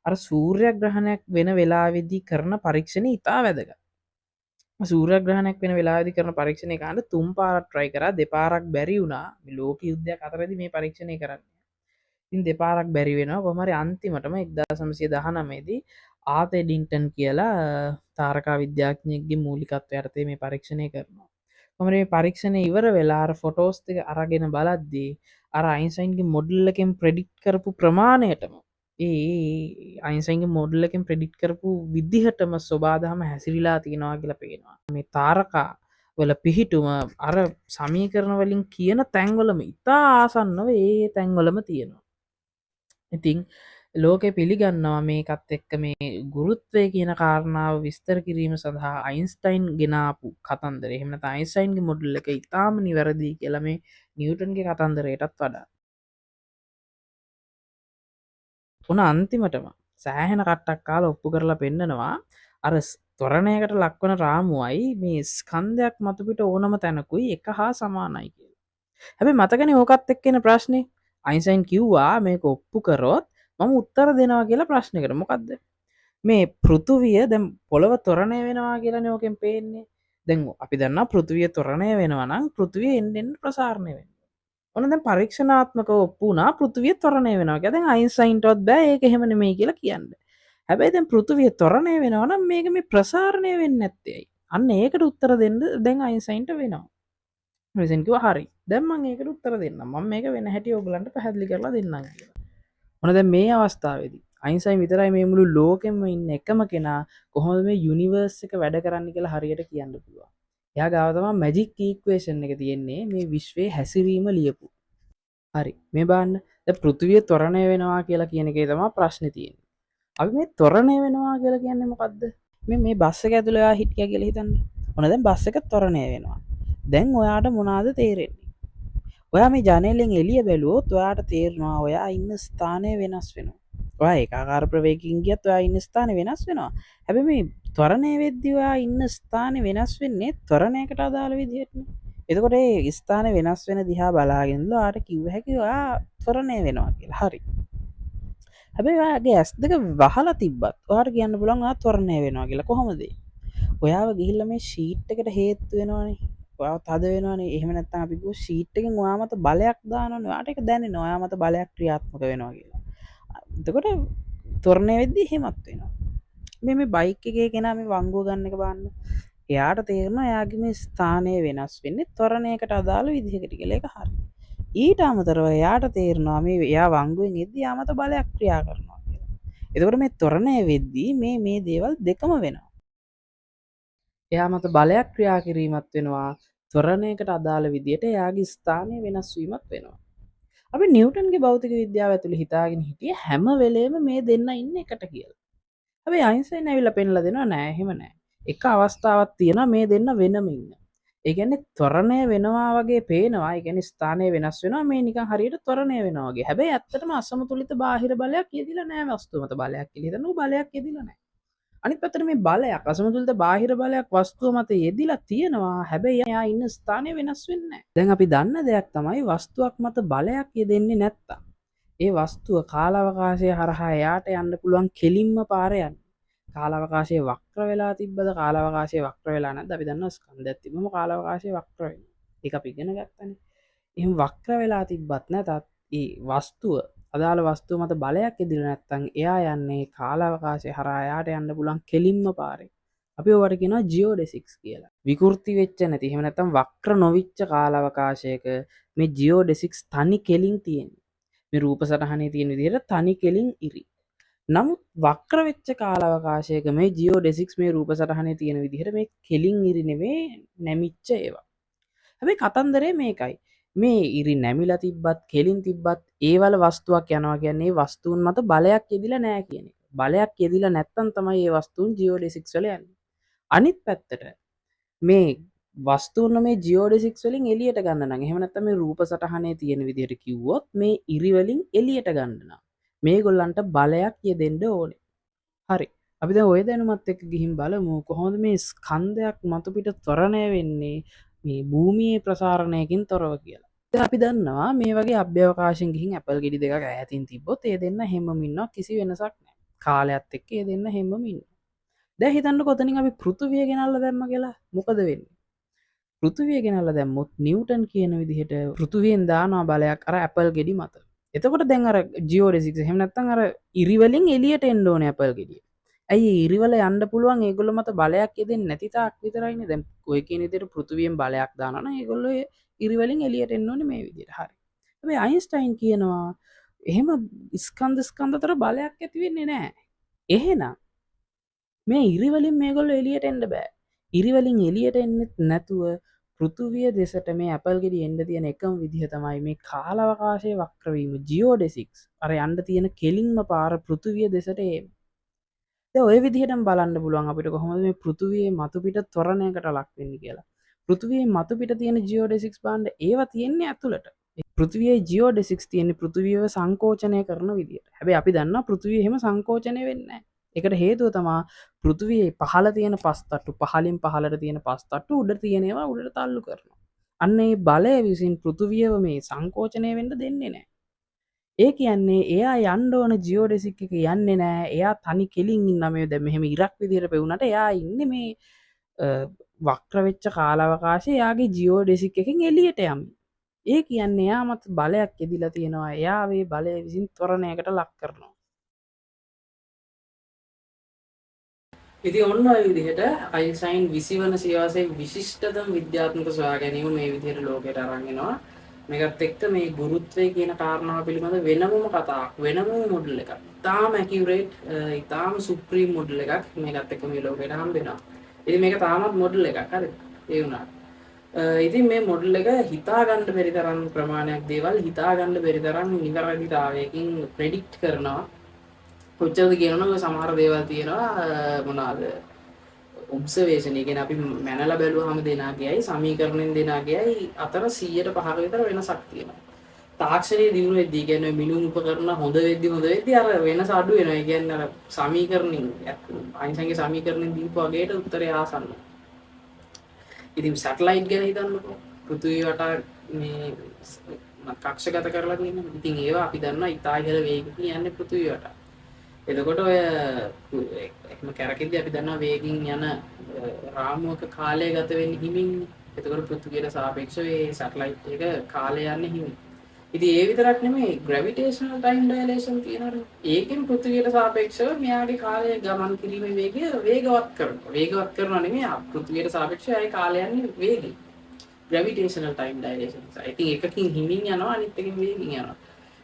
අර සූර්යග්‍රහණයක් වෙන වෙලාවේදී කරන පරීක්ෂණේ ඉතා වැදගත්. සූර්යග්‍රහණයක් වෙන වෙලාවේදී කරන පරීක්ෂණය කරන්න 3 පාරක් try කරා. දෙපාරක් බැරි වුණා. මේ ලෝක යුද්ධයක් අතරදී මේ පරීක්ෂණය කරන්නේ. ඉතින් දෙපාරක් බැරි වෙනවා. කොහොම හරි අන්තිමටම 1919 දී ආතෙඩින්ටන් කියලා තාරකා විද්‍යාඥයෙක්ගේ මූලිකත්වය යටතේ මේ පරීක්ෂණය කරනවා. කොහොම හරි මේ පරීක්ෂණය ඉවර වෙලා අර ෆොටෝස් ටික අරගෙන බලද්දී අර අයින්ස්ටයින්ගේ මොඩල් එකෙන් ප්‍රෙඩික්ට් කරපු ප්‍රමාණයටම අයින්ස්ටයින්ගේ මොඩල් එකෙන් ප්‍රෙඩික්ට් කරපු විදිහටම සබාදහම හැසිරීලා තියෙනවා කියලා පේනවා. මේ තාරකා වල පිහිටුම අර සමීකරණ වලින් කියන තැන්වලම ඉතා ආසන්නව ඒ තැන්වලම තියෙනවා. ඉතින් ලෝකෙ පිළිගන්නවා මේකත් එක්ක මේ ගුරුත්වය කියන කාරණාව විස්තර කිරීම සඳහා අයින්ස්ටයින් ගෙනාපු කතන්දර එහෙම නැත්නම් අයින්ස්ටයින්ගේ මොඩල් එක ඉතාම නිවැරදි කියලා මේ නිව්ටන්ගේ කතන්දරයටත් වඩා. උන අන්තිමටම සෑහෙන කට්ටක් කාලා ඔප්පු කරලා පෙන්නනවා අර ත්වරණයකට ලක්වන රාමුවයි මේ ස්කන්ධයක් මතුපිට ඕනම තැනකුයි එක හා සමානයි කියලා. හැබැයි මතකනේ ඕකත් එක්ක එන ප්‍රශ්නේ අයින්ස්ටයින් කිව්වා මේක ඔප්පු කරොත් මම උත්තර දෙනවා කියලා ප්‍රශ්නයකට. මොකද්ද? මේ පෘථුවිය දැන් පොළව ත්වරණය වෙනවා කියලානේ ඕකෙන් පේන්නේ. දැන් අපි දන්නවා පෘථුවිය ත්වරණය වෙනවා නම් පෘථුවිය එන්න ප්‍රසාරණය වෙනවා. ඔන්න දැන් පරීක්ෂණාත්මකව ඔප්පු වුණා පෘථුවිය ත්වරණය වෙනවා කියලා. දැන් අයින්ස්ටයින්ටවත් බෑ ඒක එහෙම නෙමෙයි කියලා කියන්න. හැබැයි දැන් පෘථුවිය ත්වරණය වෙනවා නම් මේක මේ ප්‍රසාරණය වෙන්නේ නැත්තේ ඇයි? අන්න ඒකට උත්තර දෙන්න දැන් අයින්ස්ටයින්ට වෙනවා. රිසන් කිව්වා හරි. දැන් මම ඒකට උත්තර දෙන්නම්. මම මේක වෙන හැටි ඔයගලන්ට පැහැදිලි කරලා දෙන්නම් කියලා. මොන දැන් මේ අවස්ථාවේදී අයින්ස්ටයින් විතරයි මේ මුළු ලෝකෙම ඉන්න එකම කෙනා කොහොමද මේ යුනිවර්ස් එක වැඩ කරන්නේ කියලා හරියට කියන්න පුළුවන්. එයා ගාව තමයි මැජික් ඉක්වේෂන් එක තියෙන්නේ මේ විශ්වයේ හැසිරීම ලියපු. හරි. මේ බලන්න. දැන් පෘථිවිය ත්වරණය වෙනවා කියලා කියන එකේ තමයි ප්‍රශ්නේ තියෙන්නේ. අපි මේ ත්වරණය වෙනවා කියලා කියන්නේ මොකද්ද? මේ බස් එක ඇතුලේ ඔයා හිටියා කියලා හිතන්න. මොන දැන් බස් එක ත්වරණය වෙනවා. දැන් ඔයාට මොනවද තේරෙන්නේ? ඔයා මේ ජනේලෙන් එළිය බැලුවොත් ඔයාට තේරෙනවා ඔයා ඉන්න ස්ථානය වෙනස් වෙනවා. ඔයා ඒකාකාර ප්‍රවේගකින් ගියත් ඔයා ඉන්න ස්ථානය වෙනස් වෙනවා. හැබැයි මේ ත්වරණය වෙද්දී ඔයා ඉන්න ස්ථානය වෙනස් වෙන්නේ ත්වරණයකට අදාළ විදිහටනේ. එතකොට ඒ ස්ථානය වෙනස් වෙන දිහා බලාගෙන ඉඳලා ඔයාට කිව්ව හැකි ඔයා ත්වරණය වෙනවා කියලා. හරි. හැබැයි ඔයාගේ ඇස් දෙක වහලා තිබ්බත් ඔයාට කියන්න පුළුවන් ඔයා ත්වරණය වෙනවා කියලා. කොහොමද? ඔයාව ගිහිල්ලා මේ ෂීට් එකට හේතු වෙනවනේ. ඔයාව තද වෙනවනේ. එහෙම නැත්නම් අපි කිව්ව ෂීට් එකෙන් ඔයා මත බලයක් දානවනේ. ඔයාට ඒක දැනෙනවා. ඔයා මත බලයක් ක්‍රියාත්මක වෙනවා කියලා. එතකොට ත්වරණය වෙද්දී එහෙමත් වෙනවා. මේ බයික් එකේ කෙනා මේ වංගුව ගන්න එක බලන්න. එයාට තේරෙනවා එයාගේ මේ ස්ථානය වෙනස් වෙන්නේ ත්වරණයකට අදාළ විදිහකට කියලා. ඒක හරි. ඊට අමතරව එයාට තේරෙනවා මේ එයා වංගුවෙන් එද්දී යා මත බලයක් ක්‍රියා කරනවා කියලා. එතකොට මේ ත්වරණය වෙද්දී මේ දේවල් දෙකම වෙනවා. එයා මත බලයක් ක්‍රියා කිරීමත් වෙනවා ත්වරණයකට අදාළ විදියට එයාගේ ස්ථානය වෙනස් වීමත් වෙනවා. අපි නිව්ටන්ගේ භෞතික විද්‍යාව ඇතුළේ හිතාගෙන හිටියේ හැම වෙලේම මේ දෙන්න ඉන්නේ එකට කියලා. හැබැයි අයින්ස්ටයින් ඇවිල්ලා පෙන්නලා දෙනවා නෑ එහෙම නෑ. එක අවස්ථාවක් තියෙනවා මේ දෙන්න වෙනම ඉන්න. ඒ කියන්නේ ත්වරණය වෙනවා වගේ පේනවා. ඒ කියන්නේ ස්ථානය වෙනස් වෙනවා මේ නිකන් හරියට ත්වරණය වෙනවා වගේ. හැබැයි ඇත්තටම අසමතුලිත බාහිර බලයක් යෙදිලා නෑ වස්තුව මත බලයක් කියලා හිතනවා බලයක් යෙදිලා නෑ. අනිත් පැත්තට මේ බලයක් අසමතුලිත බාහිර බලයක් වස්තුව මත යෙදිලා තියෙනවා. හැබැයි එයා ඉන්න ස්ථානය වෙනස් වෙන්නේ නැහැ. දැන් අපි දන්න දෙයක් තමයි වස්තුවක් මත බලයක් යෙදෙන්නේ නැත්තම් ඒ වස්තුව කාලාවකාශය හරහා එයාට යන්න පුළුවන් කෙලින්ම පාර යන්නේ. කාලාවකාශයේ වක්‍ර වෙලා තිබ්බද කාලාවකාශයේ වක්‍ර වෙලා නැද්ද? අපි දන්නවා ස්කන්ධයක් තිබ්බම කාලාවකාශයේ වක්‍ර වෙනවා. ඒක අපි ඉගෙන ගත්තනේ. එහෙනම් වක්‍ර වෙලා තිබ්බත් නැතත් ඒ වස්තුව අදාළ වස්තුව මත බලයක් යෙදිලා නැත්නම් එයා යන්නේ කාලාවකාශය හරහා එයාට යන්න පුළුවන් කෙලින්ම පාරේ. අපි ඔයාලට කියනවා ජියෝඩෙසික්ස් කියලා. විකෘති වෙච්ච නැති එහෙම නැත්නම් වක්‍ර නොවිච්ච කාලාවකාශයක මේ ජියෝඩෙසික්ස් තනි කෙලින් තියෙන්නේ. මේ රූප සටහනේ තියෙන විදිහට තනි කෙලින් ඉරි. නමුත් වක්‍ර වෙච්ච කාලාවකාශයක මේ ජියෝඩෙසික්ස් මේ රූප සටහනේ තියෙන විදිහට මේ කෙලින් ඉරි නෙමෙයි නැමිච්ච ඒවා. හැබැයි කතන්දරේ මේකයි. මේ ඉරි නැමිලා තිබ්බත් කෙලින් තිබ්බත් ඒවල වස්තුවක් යනවා කියන්නේ වස්තුන් මත බලයක් යෙදිලා නැහැ කියන එක. බලයක් යෙදිලා නැත්තම් තමයි මේ වස්තුන් ජියෝඩෙසික්ස් වල යන්නේ. අනිත් පැත්තට මේ වස්තුන් මේ ජියෝඩෙසික්ස් වලින් එළියට ගන්න නම් එහෙම නැත්නම් මේ රූප සටහනේ තියෙන විදිහට කිව්වොත් මේ ඉරි වලින් එළියට ගන්න නම් මේගොල්ලන්ට බලයක් යෙදෙන්න ඕනේ. හරි. අපි දැන් ওই දැනුමත් එක්ක ගිහින් බලමු කොහොමද මේ ස්කන්ධයක් මතු පිට ත්වරණය වෙන්නේ මේ භූමියේ ප්‍රසාරණයකින් තොරව කියලා. දැන් අපි දන්නවා මේ වගේ අභ්‍යවකාශයෙන් ගිහින් ඇපල් ගෙඩි දෙකක් ඈතින් තිබ්බොත් ඒ දෙන්න හැමම ඉන්නවා කිසි වෙනසක් නැහැ. කාලයත් එක්ක ඒ දෙන්න හැමම ඉන්නවා. දැන් හිතන්නකෝ ඔතනින් අපි පෘථුවිය ගෙනල්ලා දැම්ම කියලා මොකද වෙන්නේ? පෘථුවිය ගෙනල්ලා දැම්මොත් නිව්ටන් කියන විදිහට පෘථුවියෙන් දානවා බලයක් අර ඇපල් ගෙඩි මත. එතකොට දැන් අර ජියෝඩෙසික්ස් එහෙම නැත්නම් අර ඉරිවලින් එළියට එන්න ඕනේ ඇපල් ගෙඩිය. ඇයි ඉරිවල යන්න පුළුවන් ඒගොල්ලෝ මත බලයක් යෙදෙන්නේ නැති තාක් විතරයිනේ. දැන් ඔය කියන විදිහට පෘථුවියෙන් බලයක් දානවා නම් ඒගොල්ලෝ ඉරිවලින් එළියට එන්න ඕනේ මේ විදිහට. හරි. හැබැයි අයින්ස්ටයින් කියනවා එහෙම ස්කන්ධ අතර බලයක් ඇති වෙන්නේ නැහැ. එහෙනම් මේ ඉරිවලින් මේගොල්ලෝ එළියට එන්න බෑ. ඉරිවලින් එළියට එන්නෙත් නැතුව පෘථුවිය දෙසට මේ ඇපල් ගෙඩි එන්න තියෙන එකම විදිහ තමයි මේ කාලාවකාශයේ වක්‍ර වීම ජියෝඩෙසික්ස්. අර යන්න තියෙන කෙලින්ම පාර පෘථුවිය දෙසට ඒම. දැන් ඔය විදිහටම බලන්න පුළුවන් අපිට කොහොමද මේ පෘථුවියේ මතුපිට ත්වරණයකට ලක් වෙන්නේ කියලා. පෘථුවියේ මතුපිට තියෙන ජියෝඩෙසික්ස් බාණ්ඩ ඒවා තියෙන්නේ ඇතුළට. පෘථුවියේ ජියෝඩෙසික්ස් තියෙන්නේ පෘථුවියව සංකෝචනය කරන විදිහට. හැබැයි අපි දන්නවා පෘථුවිය එහෙම සංකෝචනය වෙන්නේ නැහැ. ඒකට හේතුව තමයි පෘථුවියේ පහළ තියෙන පස් තට්ටු පහලින් පහළට තියෙන පස් තට්ටු උඩ තියෙන ඒවා උඩට තල්ලු කරනවා. අන්න ඒ බලය විසින් පෘථුවියව මේ සංකෝචනය වෙන්න දෙන්නේ නැහැ. ඒ කියන්නේ එයා යන්න ඕන ජියෝඩෙසික් එක යන්නේ නැහැ. එයා තනි කෙලින් ඉන්නා මේ දැන් මෙහෙම ඉරක් විදිහට පෙවුනට එයා ඉන්නේ මේ වක්‍ර වෙච්ච කාලාවකාශයේ එයාගේ ජියෝඩෙසික් එකෙන් එළියට යමින්. ඒ කියන්නේ එයා මත බලයක් එදිලා තියෙනවා. එයා මේ බලය විසින් ත්වරණයකට ලක් කරනවා. ඉතින් ඔන්න ඔය විදිහට අයින්ස්ටයින් 20 වන සියවසේ විශිෂ්ටතම විද්‍යාත්මක සොයා ගැනීම මේ විදිහට ලෝකයට අරන් එනවා. මේකත් එක්ක මේ ගුරුත්වය කියන කාරණාව පිළිබඳ වෙනමම කතාවක් වෙනම මොඩල් එකක්. ඉතාලම ඇකියුරේට් ඉතාලම සුප්‍රීම් මොඩල් එකක් මේකත් එක්ක මේ ලෝකයට හම්බ වෙනවා. ඉතින් මේක තාමත් මොඩල් එකක් හරිද? ඒ වුණාට. ඉතින් මේ මොඩල් එක හිතා ගන්න බැරි තරම් ප්‍රමාණයක් දේවල් හිතා ගන්න බැරි තරම් නිවැරදිතාවයකින් ප්‍රෙඩික්ට් කරනවා. කොච්චරද කියනවනම් ඔය සමහර දේවල් තියෙනවා මොනවාද ඔබ්සර්වේෂන් එකෙන් අපි මැනලා බැලුවාම දෙනාගේයි සමීකරණයෙන් දෙනාගේයි අතර 100ට 5ක විතර වෙනසක් තියෙනවා. තාක්ෂණයේ දියුණු වෙද්දී කියන්නේ මිනුම් උපකරණ හොඳ වෙද්දී අර වෙනස අඩු වෙනවා. ඒ කියන්නේ අර සමීකරණින් අයින්ස්ටයින්ගේ සමීකරණෙන් දීපු වගේට උත්තරය ආසන්න. ඉතින් සැටලයිට් ගැන හිතන්නකෝ. පෘථිවිය වටා මේ කක්ෂගත කරලා තියෙනවා. ඉතින් ඒවා අපි දන්නවා ඉතා ඉහළ වේගකින් යන්නේ පෘථිවිය වටා. එතකොට ඔය එකම කැරකෙද්දී අපි දන්නවා වේගින් යන රාමුවක කාලය ගත වෙන්නේ හිමින්නේ. එතකොට පෘථිවියට සාපේක්ෂව මේ සැටලයිට් එක කාලය යන්නේ හිමි. ඉතින් ඒ විතරක් නෙමෙයි ග්‍රැවිටේෂනල් ටයිම් ඩයලේෂන් තියෙනවනේ. ඒකෙන් පෘථිවියට සාපේක්ෂව මෙයාගේ කාලය ගමන් කිරීමේ වේගය වේගවත් කරනවා. වේගවත් කරනවා නෙමෙයි පෘථිවියට සාපේක්ෂව ඒ කාලය යන්නේ වේගෙන්. Gravitational time dilation. ඉතින් එකකින් හිමින් යනවා අනිත් එකකින් වේගින් යනවා.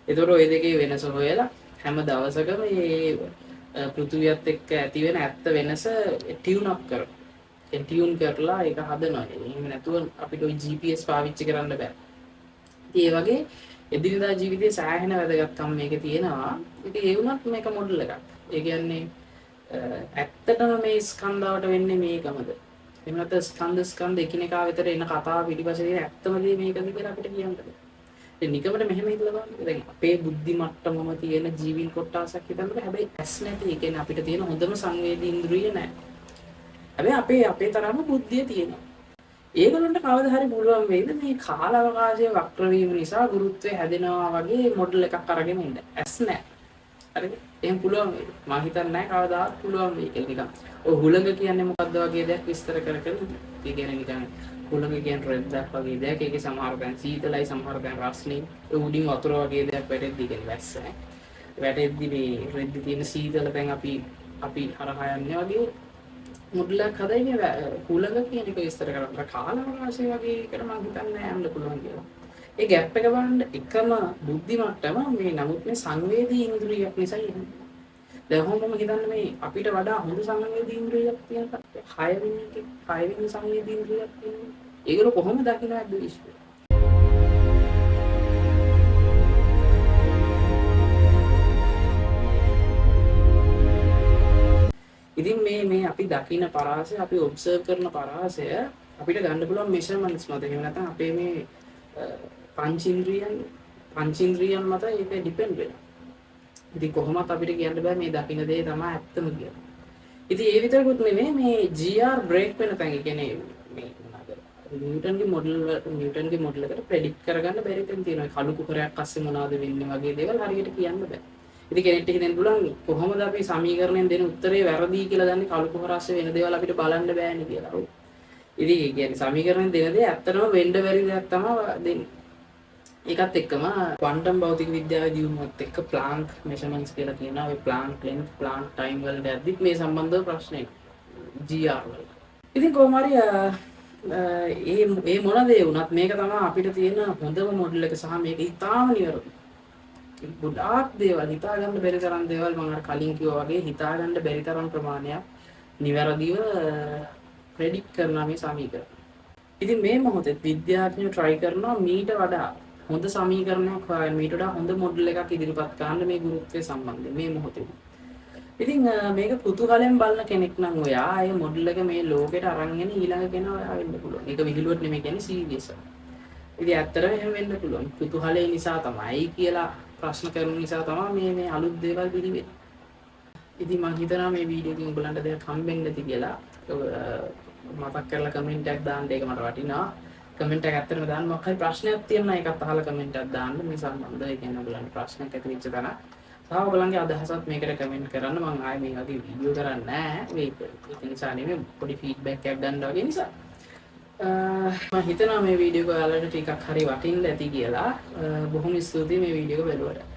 එතකොට ওই දෙකේ වෙනස හොයලා හැම දවසකම මේ පෘථිවියත් එක්ක ඇති වෙන ඇත්ත වෙනස ටියුන් අප් කරනවා. ඒ ටියුන් කරලා ඒක හදනවා. එහෙම නැතුව අපිට ওই GPS පාවිච්චි කරන්න බෑ. ඉතින් ඒ වගේ එදිනදා ජීවිතයේ සෑහෙන වැදගත්කම් මේකේ තියෙනවා. ඉතින් ඒ වුණත් මේක මොඩල් එකක්. ඒ කියන්නේ ඇත්තටම මේ ස්කන්ධාවට වෙන්නේ මේකමද? එහෙම නැත්නම් ස්කන්ධ එකිනෙකා වෙතට එන කතාව පිටිපස්සේ තියෙන ඇත්තම දේ මේකද කියලා අපිට කියන්න බෑ. නිකමට මෙහෙම හිතලා බලන්න. දැන් අපේ බුද්ධි මට්ටමම තියෙන ජීවීන් කොටසක් හිතන්නද හැබැයි ඇස් නැති. ඒ කියන්නේ අපිට තියෙන හොඳම සංවේදී ඉන්ද්‍රිය නැහැ. හැබැයි අපේ තරම බුද්ධිය තියෙනවා. ඒගොල්ලන්ට කවදා හරි පුළුවන් වෙයිද මේ කාල අවකාශයේ වක්‍ර වීම නිසා ගුරුත්වය හැදෙනවා වගේ මොඩල් එකක් අරගෙන ඉන්න. ඇස් නැහැ. හරිද? එහෙම පුළුවන් වෙයිද? මම හිතන්නේ නැහැ කවදාවත් පුළුවන් වෙයි කියලා නිකන්. ඔය හුළඟ කියන්නේ මොකද්ද වගේ දෙයක් විස්තර කර ඒ කියන්නේ නිකන් හුළඟ කියන්නේ රෙද්දක් වගේ දෙයක්. ඒකේ සමහර දැන් සීතලයි සමහර දැන් රස්නේ. ඒ උඩින් වතුර වගේ දෙයක් වැටෙද්දි කියන්නේ වැස්ස නේ. වැටෙද්දි මේ රෙද්ද තියෙන සීතල දැන් අපි හරහා යන්නේ වගේ මුඩලක් හදන්නේ හුළඟ කියන එක විස්තර කරලා කාල අවකාශය වගේ එකට මම හිතන්නේ යන්න පුළුවන් කියලා. ඒ ગેප් එක බලන්න එකම බුද්ධි මට්ටම මේ නමුත් මේ සංවේදී ඉන්ද්‍රියක් නිසා එන්නේ. දැන් මම හිතන්නේ මේ අපිට වඩා හොඳ සංවේදී ඉන්ද්‍රියක් තියෙන කට්ටිය 6 වෙනි සංවේදී ඉන්ද්‍රියක් තියෙනවා. ඒගොල්ලෝ කොහොමද දකින්නද විශ්වය? ඉතින් මේ අපි දකින්න පරාසය අපි ඔබ්සර්ව් කරන පරාසය අපිට ගන්න පුළුවන් මෙෂර්මන්ට්ස් මත. එහෙම නැත්නම් අපේ මේ පංචේන්ද්‍රියන් මත ඒක ඩිපෙන්ඩ් වෙනවා. ඉතින් කොහොමත් අපිට කියන්න බෑ මේ දකින්න දේ තමයි ඇත්තම කියලා. ඉතින් ඒ විතරකුත් නෙමෙයි මේ GR බ්‍රේක් වෙන තැන්. ඒ කියන්නේ මේ මොනවාද නිව්ටන්ගේ මොඩල් එකට ප්‍රෙඩික්ට් කරගන්න බැරි තැන් තියෙනවා. කළු කුහරයක් අස්සේ මොනවද වෙන්නේ වගේ දේවල් හරියට කියන්න බෑ. ඉතින් කෙනෙක්ට හිතෙන්න පුළුවන් කොහොමද අපි සමීකරණයෙන් දෙන උත්තරේ වැරදි කියලා දන්නේ කළු කුහර අස්සේ වෙන දේවල් අපිට බලන්න බෑනේ කියලා. ඔව්. ඉතින් ඒ කියන්නේ සමීකරණයෙන් දෙන දේ ඇත්තටම වෙන්න බැරි දෙයක් තමයි දෙන්නේ. ඒකත් එක්කම ක්වොන්ටම් භෞතික විද්‍යාවේ දියුණුවත් එක්ක ප්ලාන්ක් මෙෂර්මන්ට්ස් කියලා කියනවා. ඔය ප්ලාන්ක් ලෙන්ත්, ප්ලාන්ක් ටයිම් වලට ඇද්දිත් මේ සම්බන්ධව ප්‍රශ්නයක් GR වල. ඉතින් කොහොම හරි ඒ මොන දේ වුණත් මේක තමයි අපිට තියෙන හොඳම මොඩල් එක සහ මේක ඉතාම නිවැරදි. ගොඩාක් දේවල් හිතා ගන්න බැරි තරම් දේවල් මම අර කලින් කිව්වා වගේ හිතා ගන්න බැරි තරම් ප්‍රමාණයක් නිවැරදිව ප්‍රෙඩික්ට් කරනවා මේ සමීකරණ. ඉතින් මේ මොහොතේ විද්‍යාඥයෝ try කරනවා මීට වඩා හොඳ සමීකරණයක් හොයන්න, මීට වඩා හොඳ මොඩල් එකක් ඉදිරිපත් කරන්න මේ ගුරුත්වය සම්බන්ධයෙන් මේ මොහොතේ. ඉතින් මේක කුතුහලෙන් බලන කෙනෙක් නම් ඔයා ඒ මොඩල් එක මේ ලෝකෙට අරන් එන ඊළඟ කෙනා ඔයා වෙන්න පුළුවන්. ඒක විහිළුවට නෙමෙයි කියන්නේ සීරියස්. ඉතින් ඇත්තටම එහෙම වෙන්න පුළුවන්. කුතුහලය නිසා තමයි කියලා ප්‍රශ්න කරන නිසා තමයි මේ අලුත් දේවල් පිළිවෙන්නේ. ඉතින් මම හිතනවා මේ වීඩියෝ එකෙන් ඔයගලන්ට දෙයක් හම්බෙන්න ඇති කියලා. මතක් කරලා කමෙන්ට් එකක් දාන්න ඒක මට වටිනවා. කමෙන්ට් එකක් ඇත්තටම දාන්න මොකක් හරි ප්‍රශ්නයක් තියෙනවා ඒකත් අහලා කමෙන්ට් එකක් දාන්න මේ සම්බන්ධව. ඒ කියන්නේ ඔයගලන්ට ප්‍රශ්නයක් ඇති වෙච්ච තැන. සහ ඔයගලන්ගේ අදහසත් මේකට කමෙන්ට් කරන්න. මම ආයේ මේ වගේ වීඩියෝ කරන්නේ නැහැ. ඒක නිසා නෙමෙයි පොඩි ෆීඩ්බැක් එකක් ගන්න වගේ නිසා. මම හිතනවා මේ වීඩියෝ එක ඔයාලට ටිකක් හරි වටින්න ඇති කියලා. බොහොම ස්තුතියි මේ වීඩියෝ එක බලුවට.